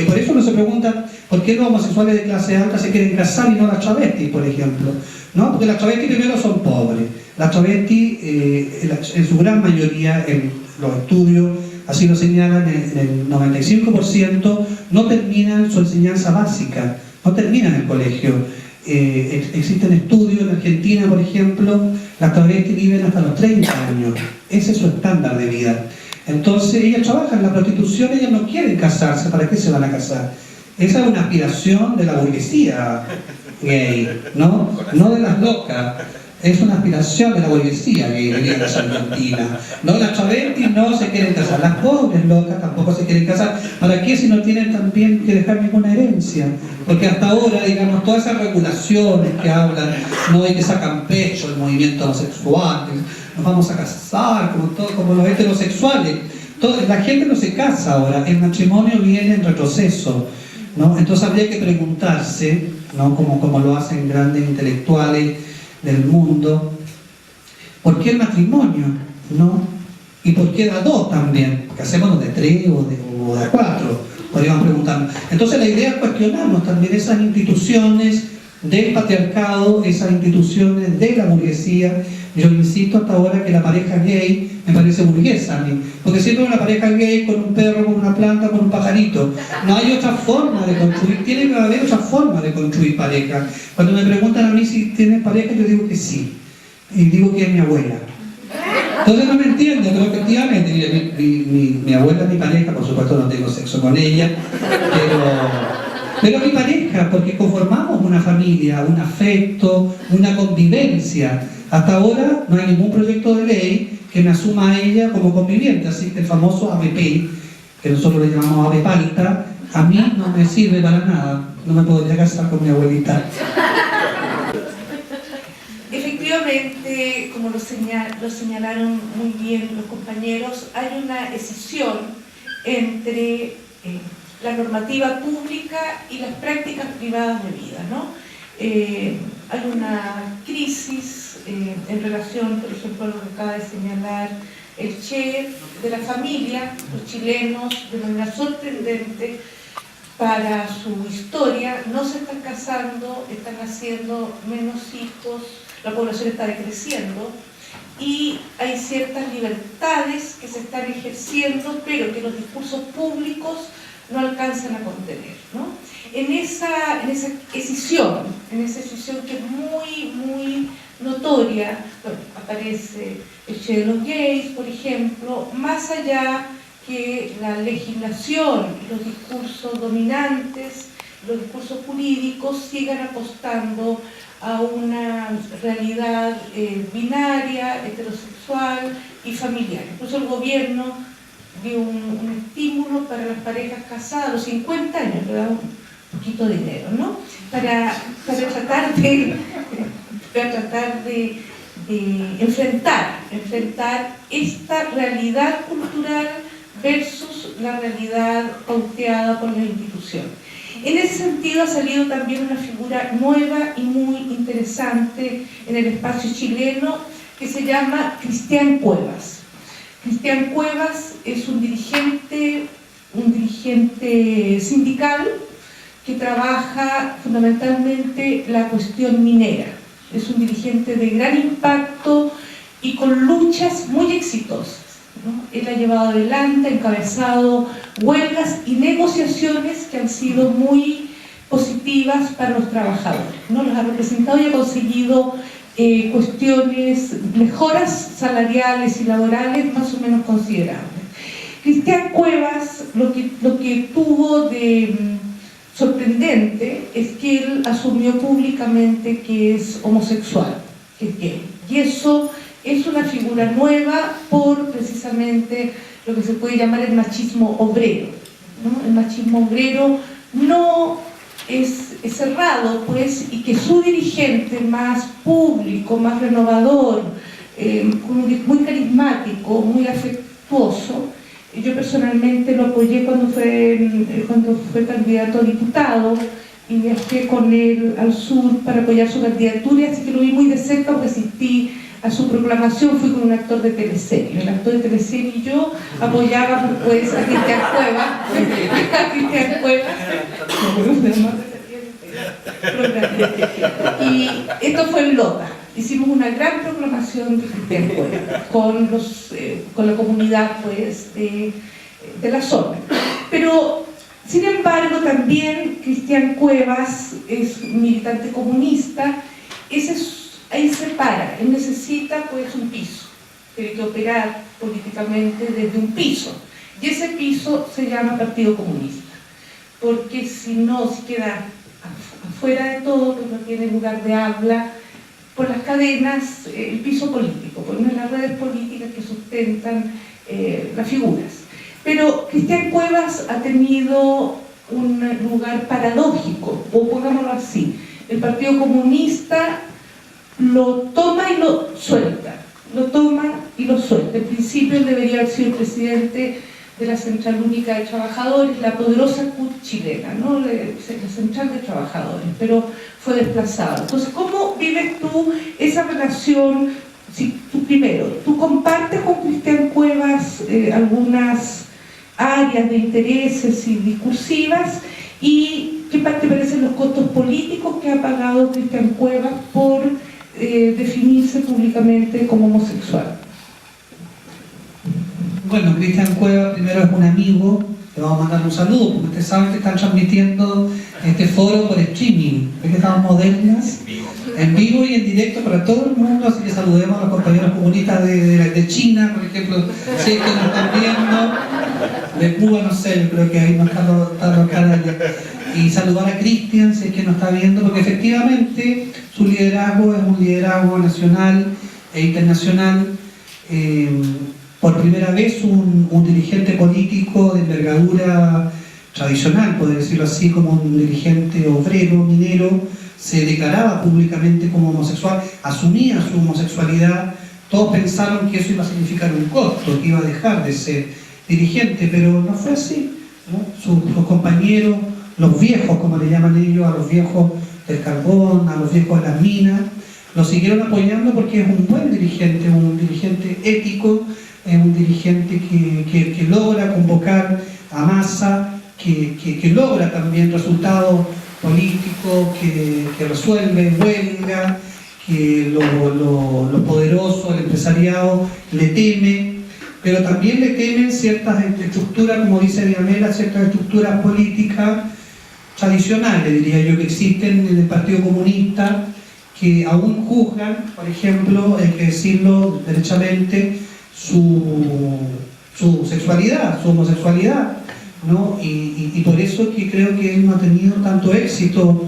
por eso uno se pregunta por qué los homosexuales de clase alta se quieren casar y no las travestis, por ejemplo, ¿no? Porque las travestis primero son pobres. Las travestis, en su gran mayoría, en los estudios, así lo señalan, en el 95%, no terminan su enseñanza básica, no terminan el colegio. Existen estudios en Argentina, por ejemplo, las travestis viven hasta los 30 años. Ese es su estándar de vida. Entonces ellas trabajan en la prostitución, ellas no quieren casarse. ¿Para qué se van a casar? Esa es una aspiración de la burguesía gay, ¿no? No de las locas. Es una aspiración de la burguesía gay de la Argentina. No, las travestis no se quieren casar, las pobres locas tampoco se quieren casar. ¿Para qué si no tienen también que dejar ninguna herencia? Porque hasta ahora, digamos, todas esas regulaciones que hablan, no hay que sacan pecho el movimiento homosexual, nos vamos a casar como los heterosexuales. La gente no se casa ahora, el matrimonio viene en retroceso, ¿no? Entonces habría que preguntarse, ¿no? Como lo hacen grandes intelectuales del mundo, ¿por qué el matrimonio? ¿No? ¿Y por qué da dos también? ¿Qué hacemos de tres o de cuatro? Podríamos preguntarnos. Entonces la idea es cuestionarnos también esas instituciones del patriarcado, esas instituciones de la burguesía. Yo insisto hasta ahora que la pareja gay me parece burguesa a mí, porque siempre una pareja gay con un perro, con una planta, con un pajarito. No hay otra forma de construir, tiene que haber otra forma de construir pareja. Cuando me preguntan a mí si tienes pareja, yo digo que sí, y digo que es mi abuela. Entonces no me entienden, pero efectivamente mi abuela es mi pareja, por supuesto no tengo sexo con ella, pero mi pareja, porque conformamos una familia, un afecto, una convivencia. Hasta ahora no hay ningún proyecto de ley que me asuma a ella como conviviente, así que el famoso ABP, que nosotros le llamamos ave palta, a mí no me sirve para nada, no me podría casar con mi abuelita. Efectivamente, como lo señalaron muy bien los compañeros, hay una escisión entre la normativa pública y las prácticas privadas de vida, ¿no? Hay una crisis en relación, por ejemplo, a lo que acaba de señalar el Che, de la familia. Los chilenos, de manera sorprendente para su historia, no se están casando, están haciendo menos hijos, la población está decreciendo y hay ciertas libertades que se están ejerciendo, pero que los discursos públicos no alcanzan a contener, ¿no? En esa escisión que es muy, muy notoria, bueno, aparece el Che de los gays, por ejemplo, más allá que la legislación y los discursos dominantes los discursos jurídicos sigan apostando a una realidad binaria, heterosexual y familiar. Incluso el gobierno dio un estímulo para las parejas casadas a los 50 años, le da un poquito de dinero, ¿no? Para tratar de enfrentar esta realidad cultural versus la realidad pauteada por las instituciones. En ese sentido ha salido también una figura nueva y muy interesante en el espacio chileno que se llama Cristian Cuevas. Cristian Cuevas es un dirigente sindical que trabaja fundamentalmente la cuestión minera. Es un dirigente de gran impacto y con luchas muy exitosas, ¿no? Él ha llevado adelante, ha encabezado huelgas y negociaciones que han sido muy positivas para los trabajadores, ¿no? Los ha representado y ha conseguido mejoras salariales y laborales más o menos considerables. Cristian Cuevas, lo que tuvo de sorprendente es que él asumió públicamente que es homosexual, que es gay. Y eso es una figura nueva por precisamente lo que se puede llamar el machismo obrero, ¿no? El machismo obrero no es cerrado, pues, y que su dirigente más público, más renovador, muy carismático, muy afectuoso. Yo personalmente lo apoyé cuando fue candidato a diputado y viajé con él al sur para apoyar su candidatura, así que lo vi muy de cerca porque asistí a su proclamación, fui con un actor de teleserie. El actor de teleserie y yo apoyábamos pues a Cristian Cuevas, y esto fue en Lota. Hicimos una gran proclamación de Cristian Cuevas con la comunidad pues, de la zona. Pero, sin embargo, también Cristian Cuevas es un militante comunista. Ahí se para, él necesita pues un piso, tiene que operar políticamente desde un piso. Y ese piso se llama Partido Comunista, porque si queda afuera de todo, pues no tiene lugar de habla por las cadenas, el piso político, por no las redes políticas que sustentan las figuras. Pero Cristian Cuevas ha tenido un lugar paradójico, o pongámoslo así, el Partido Comunista lo toma y lo suelta, En principio él debería haber sido el presidente de la Central Única de Trabajadores, la poderosa CUT chilena, ¿no? La Central de Trabajadores, pero fue desplazado. Entonces, ¿cómo vives tú esa relación? ¿Tú compartes con Cristian Cuevas algunas áreas de intereses y discursivas? ¿Y qué te parecen los costos políticos que ha pagado Cristian Cuevas por definirse públicamente como homosexual? Bueno, Cristian Cuevas primero es un amigo, le vamos a mandar un saludo, porque ustedes saben que están transmitiendo este foro por streaming, es que estamos modernas, en vivo y en directo para todo el mundo, así que saludemos a los compañeros comunistas de China, por ejemplo, si es que nos están viendo, de Cuba, no sé, yo creo que ahí no están los canales. Y saludar a Cristian, si es que nos está viendo, porque efectivamente su liderazgo es un liderazgo nacional e internacional. Por primera vez un dirigente político de envergadura tradicional, poder decirlo así, como un dirigente obrero, minero, se declaraba públicamente como homosexual, asumía su homosexualidad. Todos pensaron que eso iba a significar un costo, que iba a dejar de ser dirigente, pero no fue así, ¿no? Sus compañeros, los viejos, como le llaman ellos, a los viejos del carbón, a los viejos de las minas, lo siguieron apoyando porque es un buen dirigente, un dirigente ético, es un dirigente que logra convocar a masa, que logra también resultados políticos, que resuelve huelga, que lo poderoso, el empresariado, le teme, pero también le temen ciertas estructuras, como dice Diamela, ciertas estructuras políticas tradicionales, diría yo, que existen en el Partido Comunista, que aún juzgan, por ejemplo, hay que decirlo derechamente, su sexualidad, su homosexualidad. ¿no? Y por eso es que creo que él no ha tenido tanto éxito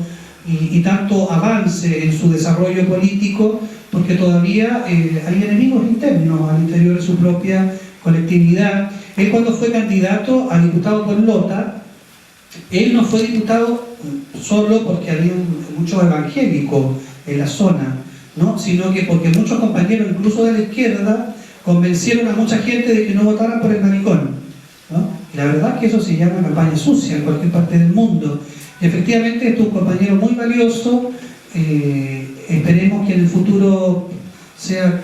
y tanto avance en su desarrollo político, porque todavía hay enemigos internos al interior de su propia colectividad. Él, cuando fue candidato a diputado por Lota, él no fue diputado solo porque había muchos evangélicos en la zona, ¿no? Sino que porque muchos compañeros, incluso de la izquierda, convencieron a mucha gente de que no votaran por el maricón, ¿no? Y la verdad es que eso se llama campaña sucia en cualquier parte del mundo. Y efectivamente es un compañero muy valioso. Esperemos que en el futuro sea,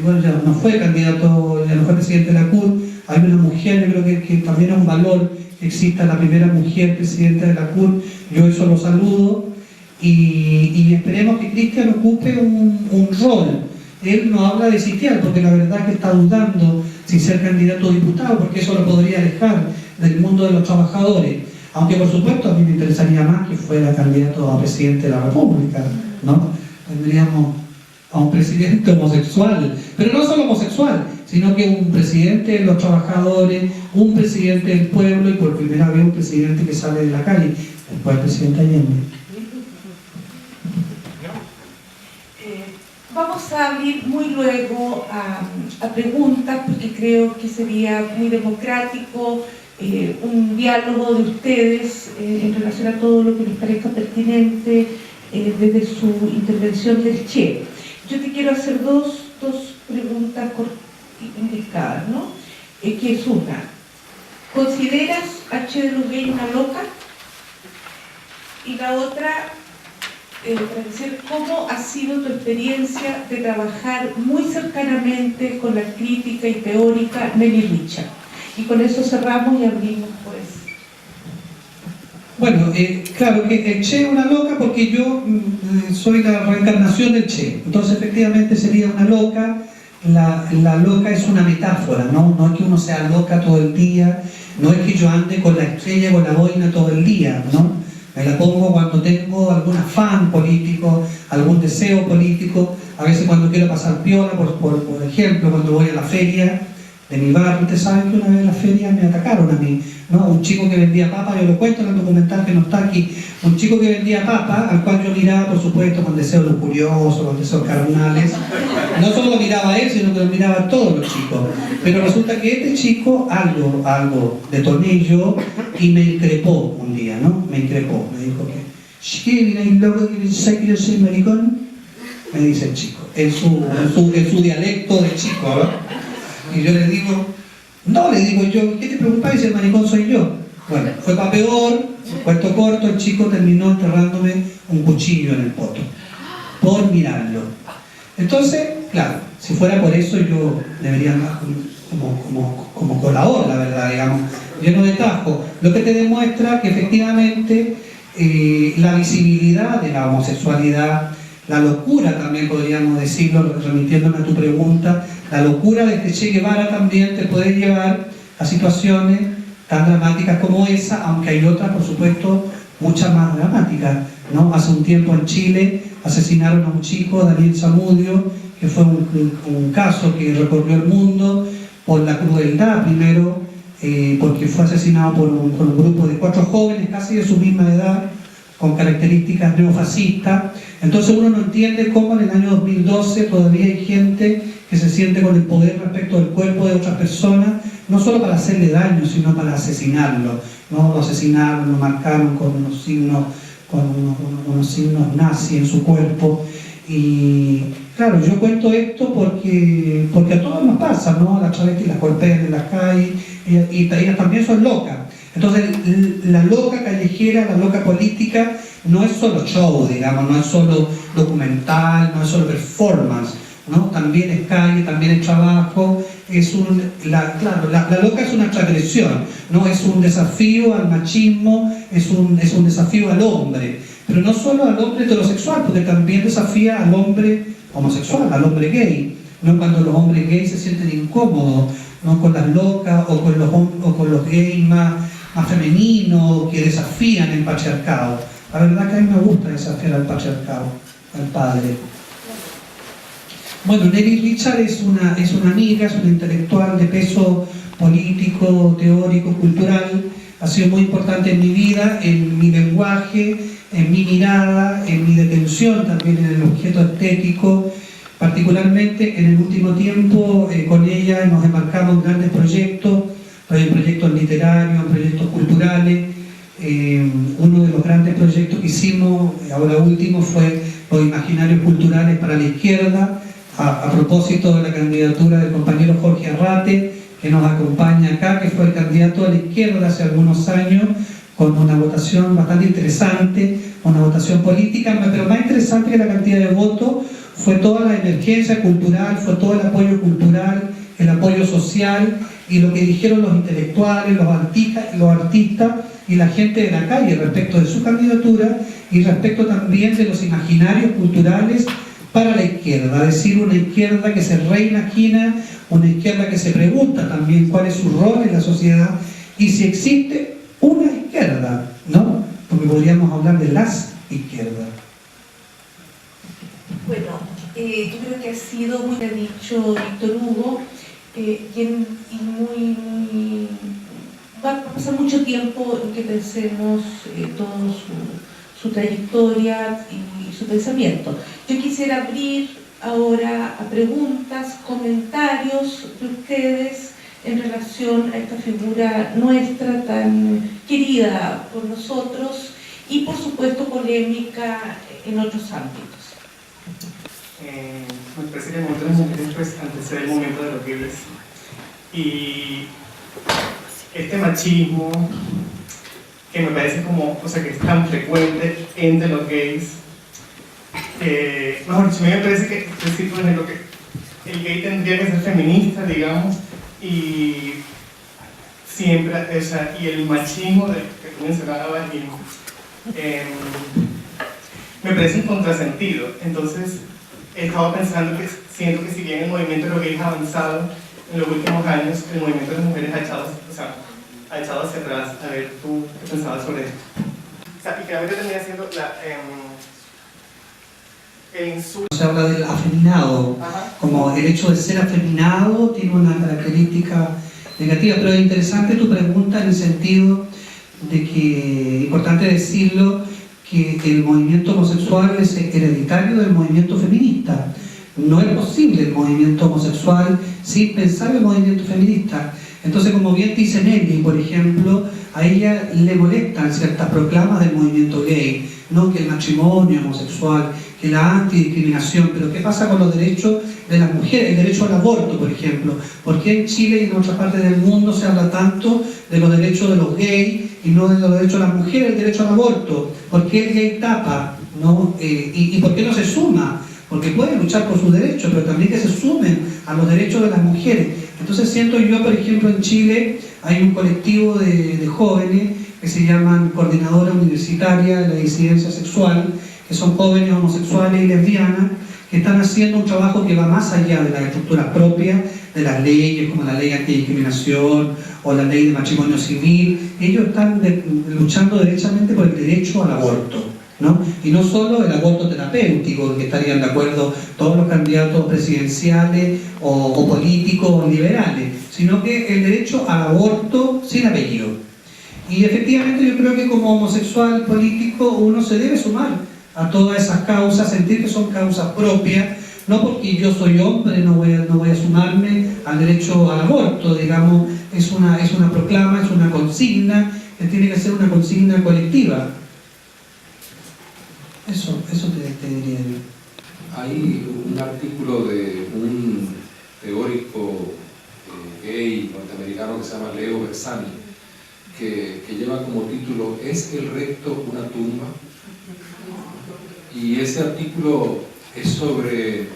bueno, ya no fue candidato, ya no fue presidente de la CUT. Hay una mujer, yo creo que también es un valor que exista la primera mujer presidenta de la CUT. Yo eso lo saludo, y esperemos que Cristian ocupe un rol. Él no habla de sitial, porque la verdad es que está dudando si ser candidato a diputado, porque eso lo podría alejar del mundo de los trabajadores. Aunque por supuesto a mí me interesaría más que fuera candidato a presidente de la República, ¿no? Tendríamos a un presidente homosexual, pero no solo homosexual, sino que un presidente de los trabajadores, un presidente del pueblo, y por primera vez un presidente que sale de la calle, después el presidente Allende. Vamos a abrir muy luego a preguntas, porque creo que sería muy democrático, un diálogo de ustedes en relación a todo lo que les parezca pertinente desde su intervención del Che. Yo te quiero hacer dos preguntas indicadas, ¿no? Que es una: ¿consideras a Che de los Gays una loca? Y la otra, para decir, ¿cómo ha sido tu experiencia de trabajar muy cercanamente con la crítica y teórica Nelly Richard? Y con eso cerramos y abrimos, pues. Bueno, claro que el Che es una loca porque yo soy la reencarnación del Che. Entonces, efectivamente, sería una loca. La loca es una metáfora, ¿no? No es que uno sea loca todo el día, no es que yo ande con la estrella, con la boina todo el día, ¿no? Me la pongo cuando tengo algún afán político, algún deseo político, a veces cuando quiero pasar piola, por ejemplo, cuando voy a la feria de mi barrio. Ustedes saben que una vez en la feria me atacaron a mí, ¿no? Un chico que vendía papa, yo lo cuento en el documental que no está aquí, un chico que vendía papa, al cual yo miraba, por supuesto, con deseos lujuriosos, con deseos carnales. No solo lo miraba a él, sino que lo miraba a todos los chicos. Pero resulta que este chico, algo detoné yo, y me increpó un día, ¿no? Me increpó, me dijo que, ¿qué miráis loco que pensáis que yo soy maricón? Me dice el chico, en su dialecto de chico, ¿no? Y yo le digo, no, le digo yo, ¿qué te preocupáis si el maricón soy yo? Bueno, fue para peor, cuento corto, el chico terminó enterrándome un cuchillo en el poto, por mirarlo. Entonces, claro, si fuera por eso yo debería andar como colador, la verdad, digamos, lleno de tajo, lo que te demuestra que efectivamente la visibilidad de la homosexualidad, la locura también podríamos decirlo, remitiéndome a tu pregunta, la locura de este Che Guevara también te puede llevar a situaciones tan dramáticas como esa, aunque hay otras, por supuesto, muchas más dramáticas, ¿no? Hace un tiempo en Chile asesinaron a un chico, Daniel Zamudio, que fue un caso que recorrió el mundo por la crueldad primero, porque fue asesinado por un grupo de 4 jóvenes casi de su misma edad, con características neofascistas. Entonces uno no entiende cómo en el año 2012 todavía hay gente que se siente con el poder respecto del cuerpo de otras personas, no solo para hacerle daño, sino para asesinarlo, ¿no? Lo asesinaron, lo marcaron con unos signos nazis en su cuerpo. Y claro, yo cuento esto porque a todos nos pasa, ¿no? Las travestis las golpean en las calles y ellas también son locas. Entonces, la loca callejera, la loca política, no es solo show, digamos, no es solo documental, no es solo performance, ¿no? También es calle, también es trabajo, la loca es una transgresión, ¿no? Es un desafío al machismo, es un desafío al hombre, pero no solo al hombre heterosexual, porque también desafía al hombre homosexual, al hombre gay, ¿no? Cuando los hombres gays se sienten incómodos, ¿no? Con las locas o con los gays más femeninos que desafían el patriarcado. La verdad que a mí me gusta desafiar al patriarcado, al padre. Bueno, Nelly Richard es una amiga, es una intelectual de peso político, teórico, cultural, ha sido muy importante en mi vida, en mi lenguaje, en mi mirada, en mi detención también en el objeto estético. Particularmente en el último tiempo con ella nos embarcamos en grandes proyectos, proyectos literarios, proyectos culturales. Uno de los grandes proyectos que hicimos, ahora último, fue los imaginarios culturales para la izquierda, a propósito de la candidatura del compañero Jorge Arrate, que nos acompaña acá, que fue el candidato a la izquierda hace algunos años, con una votación bastante interesante, una votación política, pero más interesante que la cantidad de votos fue toda la emergencia cultural, fue todo el apoyo cultural, el apoyo social y lo que dijeron los intelectuales, los artistas y la gente de la calle respecto de su candidatura y respecto también de los imaginarios culturales para la izquierda, es decir, una izquierda que se reimagina, una izquierda que se pregunta también cuál es su rol en la sociedad y si existe una izquierda, ¿no? Porque podríamos hablar de las izquierdas. Bueno, yo creo que ha sido muy bien dicho Víctor Hugo, va a pasar mucho tiempo en que pensemos todo su trayectoria y su pensamiento. Yo quisiera abrir ahora a preguntas, comentarios de ustedes en relación a esta figura nuestra tan querida por nosotros y por supuesto polémica en otros ámbitos. Me parece que el momento de las mujeres pues antecede el momento de los gays y este machismo que me parece como, o sea, que es tan frecuente entre los gays, mejor dicho, a mí me parece que, por ejemplo, que el gay tendría que ser feminista, digamos, y siempre, o sea, y el machismo que tú mencionabas me parece un contrasentido. Entonces he estado pensando que siento que si bien el movimiento de los gays ha avanzado en los últimos años, el movimiento de las mujeres ha echado hacia atrás. A ver, ¿tú qué pensabas sobre esto? O sea, y finalmente termina siendo el insulto. Se habla del afeminado, como el hecho de ser afeminado tiene una característica negativa, pero es interesante tu pregunta en el sentido de que, importante decirlo, que el movimiento homosexual es hereditario del movimiento feminista. No es posible el movimiento homosexual sin pensar el movimiento feminista. Entonces, como bien dice Nelly, por ejemplo, a ella le molestan ciertas proclamas del movimiento gay, ¿no? Que el matrimonio homosexual, que la antidiscriminación, pero ¿qué pasa con los derechos de las mujeres? El derecho al aborto, por ejemplo. ¿Por qué en Chile y en otras partes del mundo se habla tanto de los derechos de los gays y no de los derechos de las mujeres, el derecho al aborto? ¿Por qué el gay tapa, ¿no? ¿Y por qué no se suma? Porque pueden luchar por sus derechos, pero también que se sumen a los derechos de las mujeres. Entonces siento yo, por ejemplo, en Chile hay un colectivo de jóvenes que se llaman Coordinadora Universitaria de la Disidencia Sexual, que son jóvenes homosexuales y lesbianas, que están haciendo un trabajo que va más allá de las estructuras propias, de las leyes, como la ley antidiscriminación o la ley de matrimonio civil. Ellos están luchando derechamente por el derecho al aborto, ¿no? Y no solo el aborto terapéutico, que estarían de acuerdo todos los candidatos presidenciales o políticos o liberales, sino que el derecho al aborto sin apellido. Y efectivamente yo creo que como homosexual político uno se debe sumar a todas esas causas, sentir que son causas propias, no porque yo soy hombre no voy a sumarme al derecho al aborto, digamos, es una proclama, es una consigna, que tiene que ser una consigna colectiva. Eso te diría yo. Hay un artículo de un teórico gay norteamericano que se llama Leo Bersani, que lleva como título ¿Es el recto una tumba? Y ese artículo es sobre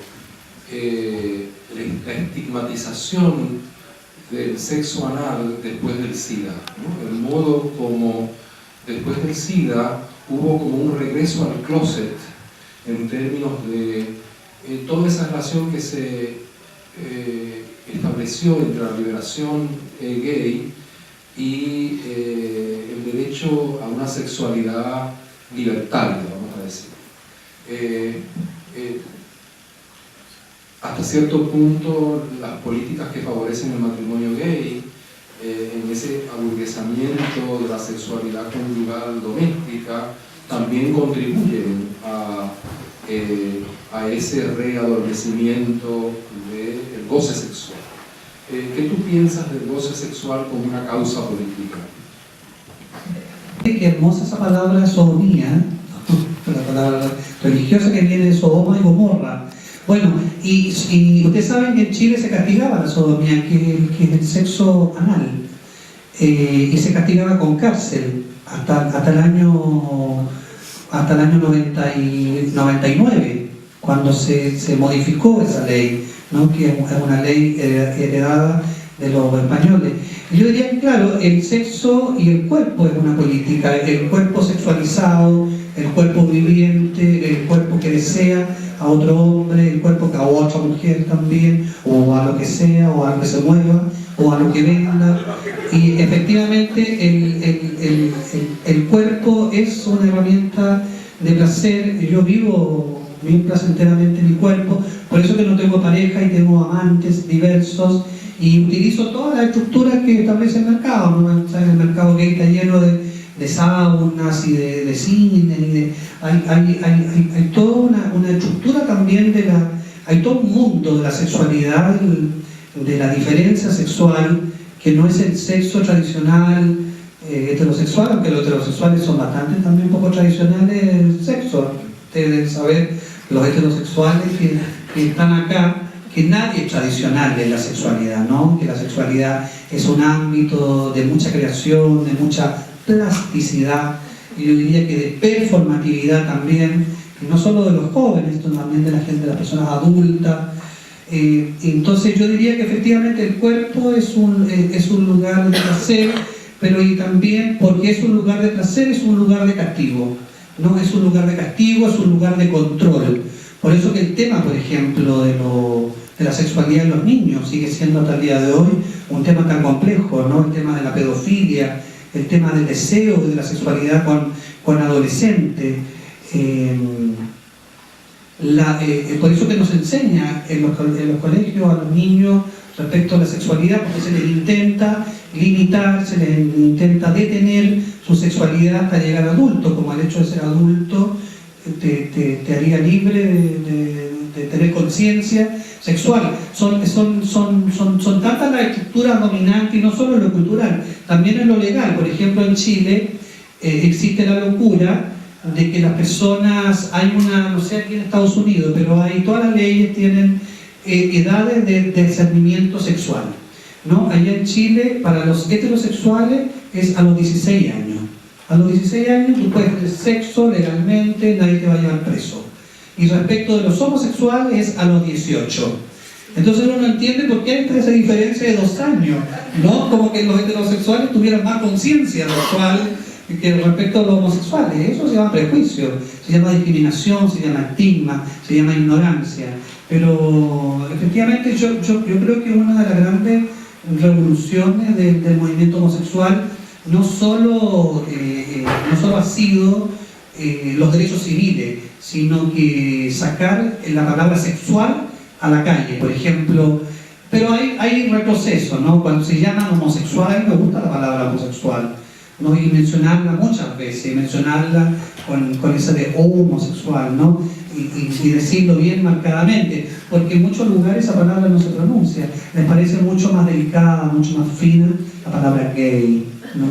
la estigmatización del sexo anal después del SIDA, ¿no? El modo como después del SIDA hubo como un regreso al closet en términos de toda esa relación que se estableció entre la liberación gay y el derecho a una sexualidad libertaria, vamos a decir. Hasta cierto punto las políticas que favorecen el matrimonio gay en ese aburguesamiento de la sexualidad conyugal doméstica, también contribuyen a ese readormecimiento del goce sexual. ¿Qué tú piensas del goce sexual como una causa política? Qué hermosa esa palabra sodomía, la palabra religiosa que viene de Sodoma y Gomorra. Bueno, y ustedes saben que en Chile se castigaba la sodomía, que es el sexo anal, y se castigaba con cárcel hasta el año 99, cuando se modificó esa ley, ¿no? Que es una ley heredada de los españoles. Yo diría que, claro, el sexo y el cuerpo es una política, el cuerpo sexualizado, el cuerpo viviente, el cuerpo que desea a otro hombre, el cuerpo que a otra mujer también, o a lo que sea, o a lo que se mueva, o a lo que venda. Y efectivamente el cuerpo es una herramienta de placer. Yo vivo bien placenteramente mi cuerpo, por eso que no tengo pareja y tengo amantes diversos, y utilizo todas las estructuras que establece el mercado, ¿no? El mercado gay está lleno de saunas y de cines, hay toda una estructura también hay todo un mundo de la sexualidad, de la diferencia sexual, que no es el sexo tradicional heterosexual, aunque los heterosexuales son bastante también poco tradicionales el sexo. Ustedes deben saber, los heterosexuales que están acá, que nadie es tradicional en la sexualidad, ¿no? Que la sexualidad es un ámbito de mucha creación, de mucha plasticidad, y yo diría que de performatividad también, y no solo de los jóvenes, sino también de la gente, de las personas adultas. Entonces yo diría que efectivamente el cuerpo es un lugar de placer, pero y también, porque es un lugar de placer, es un lugar de castigo, ¿no? Es un lugar de castigo, es un lugar de control. Por eso que el tema, por ejemplo, de la sexualidad en los niños sigue siendo hasta el día de hoy un tema tan complejo, ¿no? El tema de la pedofilia, el tema del deseo de la sexualidad con adolescentes. Por eso que nos enseña en los colegios a los niños respecto a la sexualidad, porque se les intenta limitar, se les intenta detener su sexualidad hasta llegar a adulto, como el hecho de ser adulto te haría libre de tener conciencia sexual. Son tantas las estructuras dominantes, y no solo en lo cultural, también en lo legal. Por ejemplo, en Chile existe la locura de que las personas, no sé aquí en Estados Unidos, pero todas las leyes tienen edades de discernimiento sexual, ¿no? Allá en Chile, para los heterosexuales es a los 16 años. A los 16 años tú puedes tener sexo legalmente, nadie te va a llevar preso. Y respecto de los homosexuales es a los 18. Entonces uno no entiende por qué hay esa diferencia de 2 años, ¿no? Como que los heterosexuales tuvieran más conciencia sexual que respecto a los homosexuales. Eso se llama prejuicio, se llama discriminación, se llama estigma, se llama ignorancia. Pero efectivamente yo creo que una de las grandes revoluciones del movimiento homosexual no solo ha sido los derechos civiles, sino que sacar la palabra sexual a la calle, por ejemplo. Pero hay retroceso, ¿no? Cuando se llaman homosexuales, a mí me gusta la palabra homosexual, ¿no? Y mencionarla muchas veces, mencionarla con esa de homosexual, ¿no? Y decirlo bien marcadamente, porque en muchos lugares esa palabra no se pronuncia, les parece mucho más delicada, mucho más fina la palabra gay, ¿no?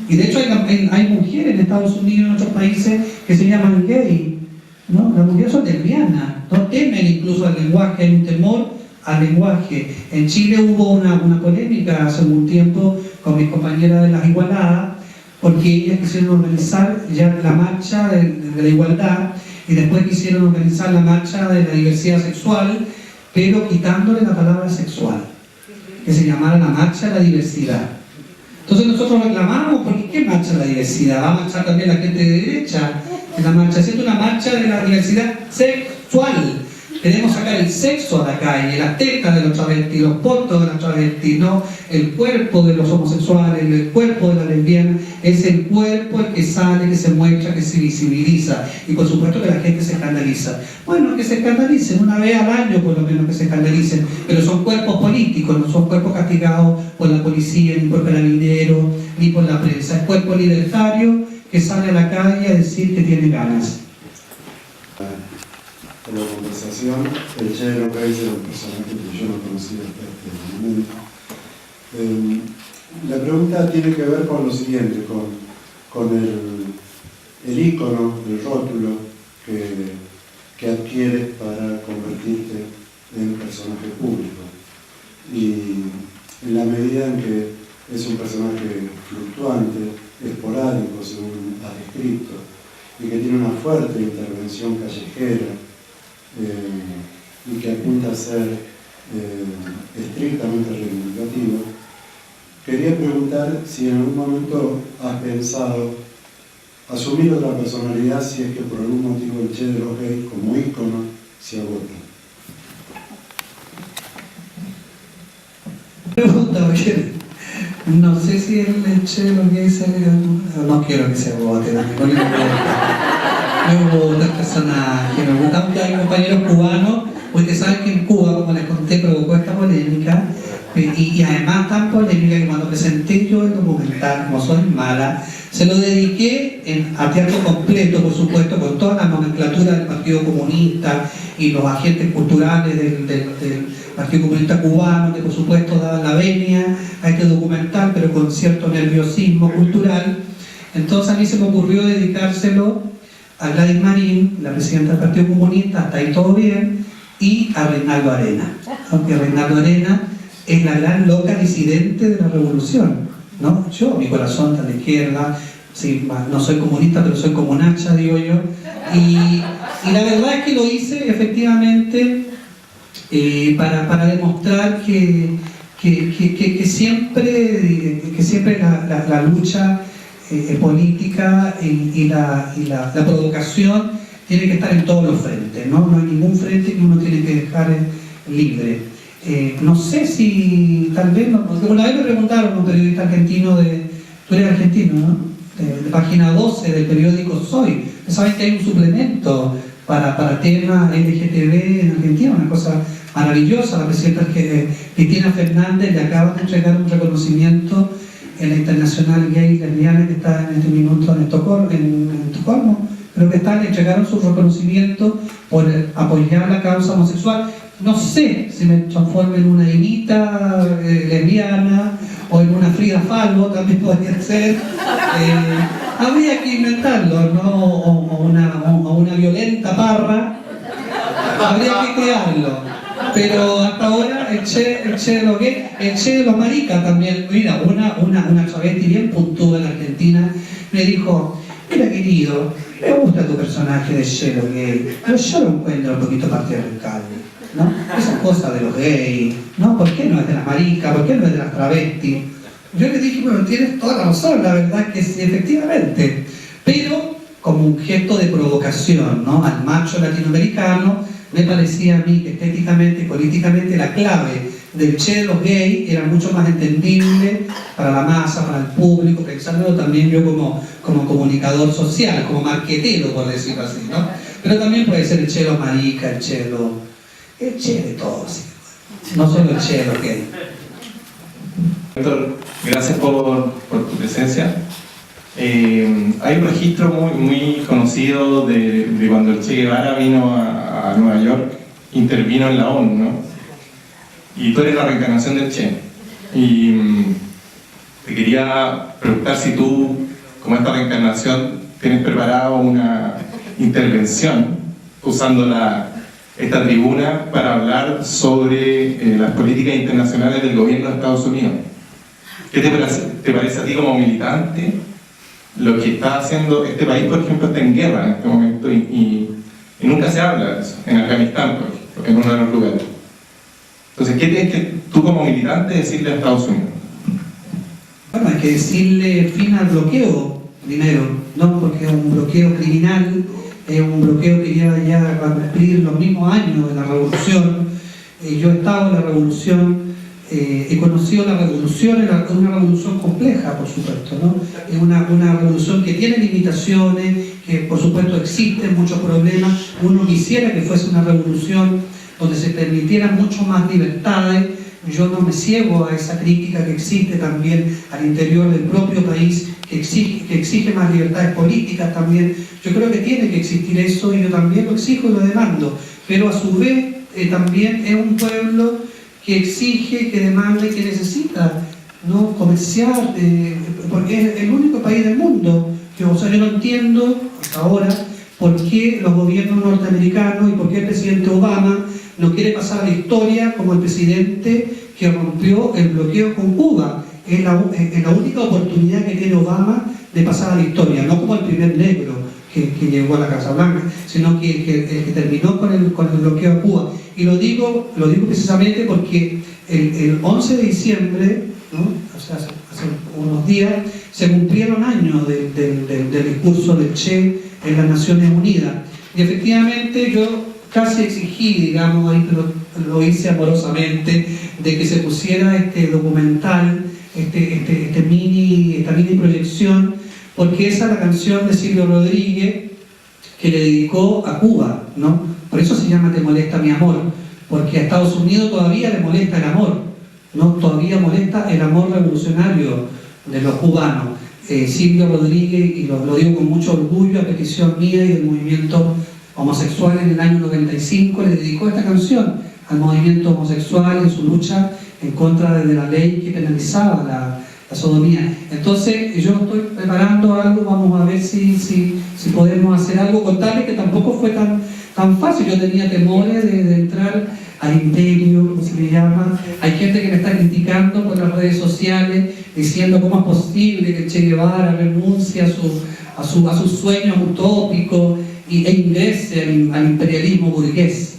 Y de hecho hay mujeres en Estados Unidos, en otros países, que se llaman gay, ¿no? Las mujeres son lesbianas, no temen incluso al lenguaje, hay un temor al lenguaje. En Chile hubo una polémica hace un tiempo con mis compañeras de las Igualadas, porque ellas quisieron organizar ya la marcha de la igualdad, y después quisieron organizar la marcha de la diversidad sexual, pero quitándole la palabra sexual, que se llamara la marcha de la diversidad. Entonces nosotros reclamamos, porque ¿qué marcha de la diversidad? Va a marchar también la gente de derecha en la marcha, haciendo una marcha de la diversidad sexual. Queremos sacar el sexo a la calle, las tetas de los travestis, los potos de los travestis, ¿no? El cuerpo de los homosexuales, el cuerpo de la lesbiana, es el cuerpo el que sale, que se muestra, que se visibiliza. Y por supuesto que la gente se escandaliza. Bueno, que se escandalicen, una vez al año por lo menos que se escandalicen, pero son cuerpos políticos, no son cuerpos castigados por la policía, ni por carabineros, ni por la prensa. Es cuerpo libertario que sale a la calle a decir que tiene ganas. En la conversación, el Che López era un personaje que yo no conocía hasta este momento. La pregunta tiene que ver con lo siguiente, con el ícono, el rótulo que adquieres para convertirte en personaje público. Y en la medida en que es un personaje fluctuante, esporádico, según has descrito, y que tiene una fuerte intervención callejera, y que apunta a ser estrictamente reivindicativo, quería preguntar si en algún momento has pensado asumir otra personalidad si es que por algún motivo el Che de los gays como ícono se agota. Pregunta, oye, no sé si el Che de los gays no quiero que se agote, no me importa. Me gusta el personaje, me gusta mucho. Hay compañeros cubanos, porque saben que en Cuba, como les conté, provocó esta polémica, y además tan polémica que cuando presenté yo el documental, como soy mala, se lo dediqué a teatro completo, por supuesto, con toda la nomenclatura del Partido Comunista y los agentes culturales del Partido Comunista Cubano, que por supuesto daban la venia a este documental, pero con cierto nerviosismo cultural. Entonces a mí se me ocurrió dedicárselo a Gladys Marín, la presidenta del Partido Comunista, hasta ahí todo bien, y a Reinaldo Arena. Aunque Reinaldo Arena es la gran loca disidente de la revolución, ¿no? Yo, mi corazón está a la izquierda, sí, no soy comunista, pero soy comunacha, digo yo. Y la verdad es que lo hice efectivamente para demostrar que siempre la lucha política y la provocación tiene que estar en todos los frentes, ¿no? No hay ningún frente que uno tiene que dejar libre. No sé si, tal vez, una vez me preguntaron un periodista argentino tú eres argentino, ¿no? De página 12 del periódico Soy. Saben que hay un suplemento para temas LGTB en Argentina, una cosa maravillosa. La presidenta Cristina Fernández le acaba de entregar un reconocimiento en la Internacional Gay Lesbiana que está en este minuto en Estocolmo. Creo que le entregaron su reconocimiento por apoyar la causa homosexual. No sé si me transforme en una Evita lesbiana o en una Frida Kahlo, también podría ser. Habría que inventarlo, ¿no? O una Violenta Parra. Habría que crearlo. Pero hasta ahora el Che de los gays, el Che de los maricas también. Mira, una travesti bien puntúa en Argentina me dijo: mira, querido, me gusta tu personaje de Che de los gays, pero yo lo encuentro un poquito patriarcal, ¿no? Esa cosa de los gays, ¿no? ¿Por qué no es de las maricas? ¿Por qué no es de las travestis? Yo le dije: bueno, tienes toda la razón, la verdad que sí, efectivamente. Pero como un gesto de provocación, ¿no? Al macho latinoamericano, me parecía a mí que estéticamente y políticamente la clave del Che de los gays era mucho más entendible para la masa, para el público, pensándolo también yo como comunicador social, como marquetero, por decirlo así, ¿no? Pero también puede ser el Che de los maricas, el Che de todos, no solo el Che de los gays. Héctor, gracias por tu presencia. Hay un registro muy conocido de cuando el Che Guevara vino a Nueva York, intervino en la ONU, ¿no? Y tú eres la reencarnación del Che. Y te quería preguntar si tú, como esta reencarnación, tienes preparado una intervención usando esta tribuna para hablar sobre las políticas internacionales del gobierno de Estados Unidos. ¿Qué te parece a ti como militante lo que está haciendo este país? Por ejemplo, está en guerra en este momento y nunca se habla de eso, en Afganistán, por ejemplo, en uno de los lugares. Entonces, ¿qué tienes que tú como militante decirle a Estados Unidos? Bueno, hay que decirle fin al bloqueo primero, ¿no? Porque es un bloqueo criminal es un bloqueo que lleva ya a cumplir los mismos años de la revolución. Yo he estado en la revolución, he conocido la revolución, es una revolución compleja, por supuesto, ¿no? Es una revolución que tiene limitaciones, que por supuesto existen muchos problemas. Uno quisiera que fuese una revolución donde se permitieran mucho más libertades. Yo no me ciego a esa crítica que existe también al interior del propio país, que exige más libertades políticas también. Yo creo que tiene que existir eso y yo también lo exijo y lo demando, pero a su vez también es un pueblo que exige, que demanda y que necesita, ¿no?, comerciar, porque es el único país del mundo. O sea, yo no entiendo hasta ahora por qué los gobiernos norteamericanos y por qué el presidente Obama no quiere pasar a la historia como el presidente que rompió el bloqueo con Cuba. Es la única oportunidad que tiene Obama de pasar a la historia, no como el primer negro que llegó a la Casa Blanca, sino que terminó con el bloqueo a Cuba. Y lo digo precisamente porque el 11 de diciembre, ¿no?, o sea, hace unos días, se cumplieron años del discurso de Che en las Naciones Unidas. Y efectivamente yo casi exigí, digamos, ahí, pero lo hice amorosamente, de que se pusiera este documental, esta mini proyección, porque esa es la canción de Silvio Rodríguez que le dedicó a Cuba, ¿no? Por eso se llama Te molesta mi amor, porque a Estados Unidos todavía le molesta el amor, ¿no? Todavía molesta el amor revolucionario de los cubanos. Silvio Rodríguez, y lo digo con mucho orgullo, a petición mía y del movimiento homosexual, en el año 95 le dedicó esta canción al movimiento homosexual en su lucha en contra de la ley que penalizaba la sodomía. Entonces yo estoy preparando algo, vamos a ver si podemos hacer algo, contarles que tampoco fue tan fácil. Yo tenía temores de entrar al imperio, como se le llama. Hay gente que me está criticando por las redes sociales, diciendo cómo es posible que Che Guevara renuncie a sus sueños utópicos e ingrese al imperialismo burgués.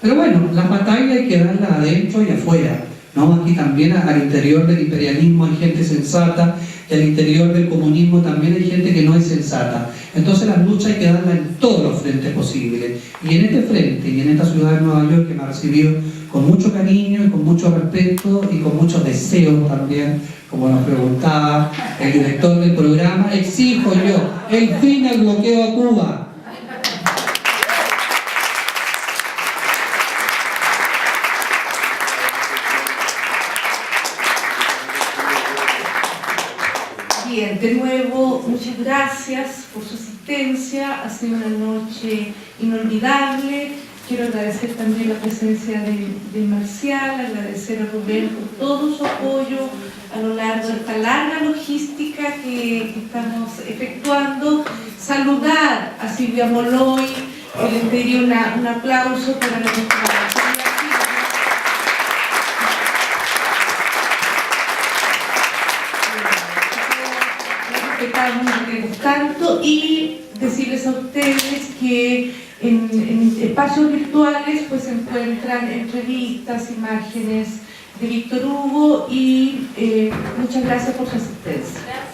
Pero bueno, las batallas hay que darlas adentro y afuera, ¿no? Aquí también al interior del imperialismo hay gente sensata, y al interior del comunismo también hay gente que no es sensata. Entonces las luchas hay que darlas en todos los frentes posibles. Y en este frente, y en esta ciudad de Nueva York, que me ha recibido con mucho cariño y con mucho respeto y con muchos deseos también, como nos preguntaba el director del programa, exijo yo el fin del bloqueo a Cuba. Bien, de nuevo, muchas gracias por su asistencia. Ha sido una noche inolvidable. Quiero agradecer también la presencia de Marcial, agradecer a Rubén por todo su apoyo a lo largo de esta larga logística que estamos efectuando. Saludar a Silvia Molloy, que les pediría un aplauso para nuestra tanto, y decirles a ustedes que en espacios virtuales pues se encuentran entrevistas, imágenes de Víctor Hugo, y muchas gracias por su asistencia.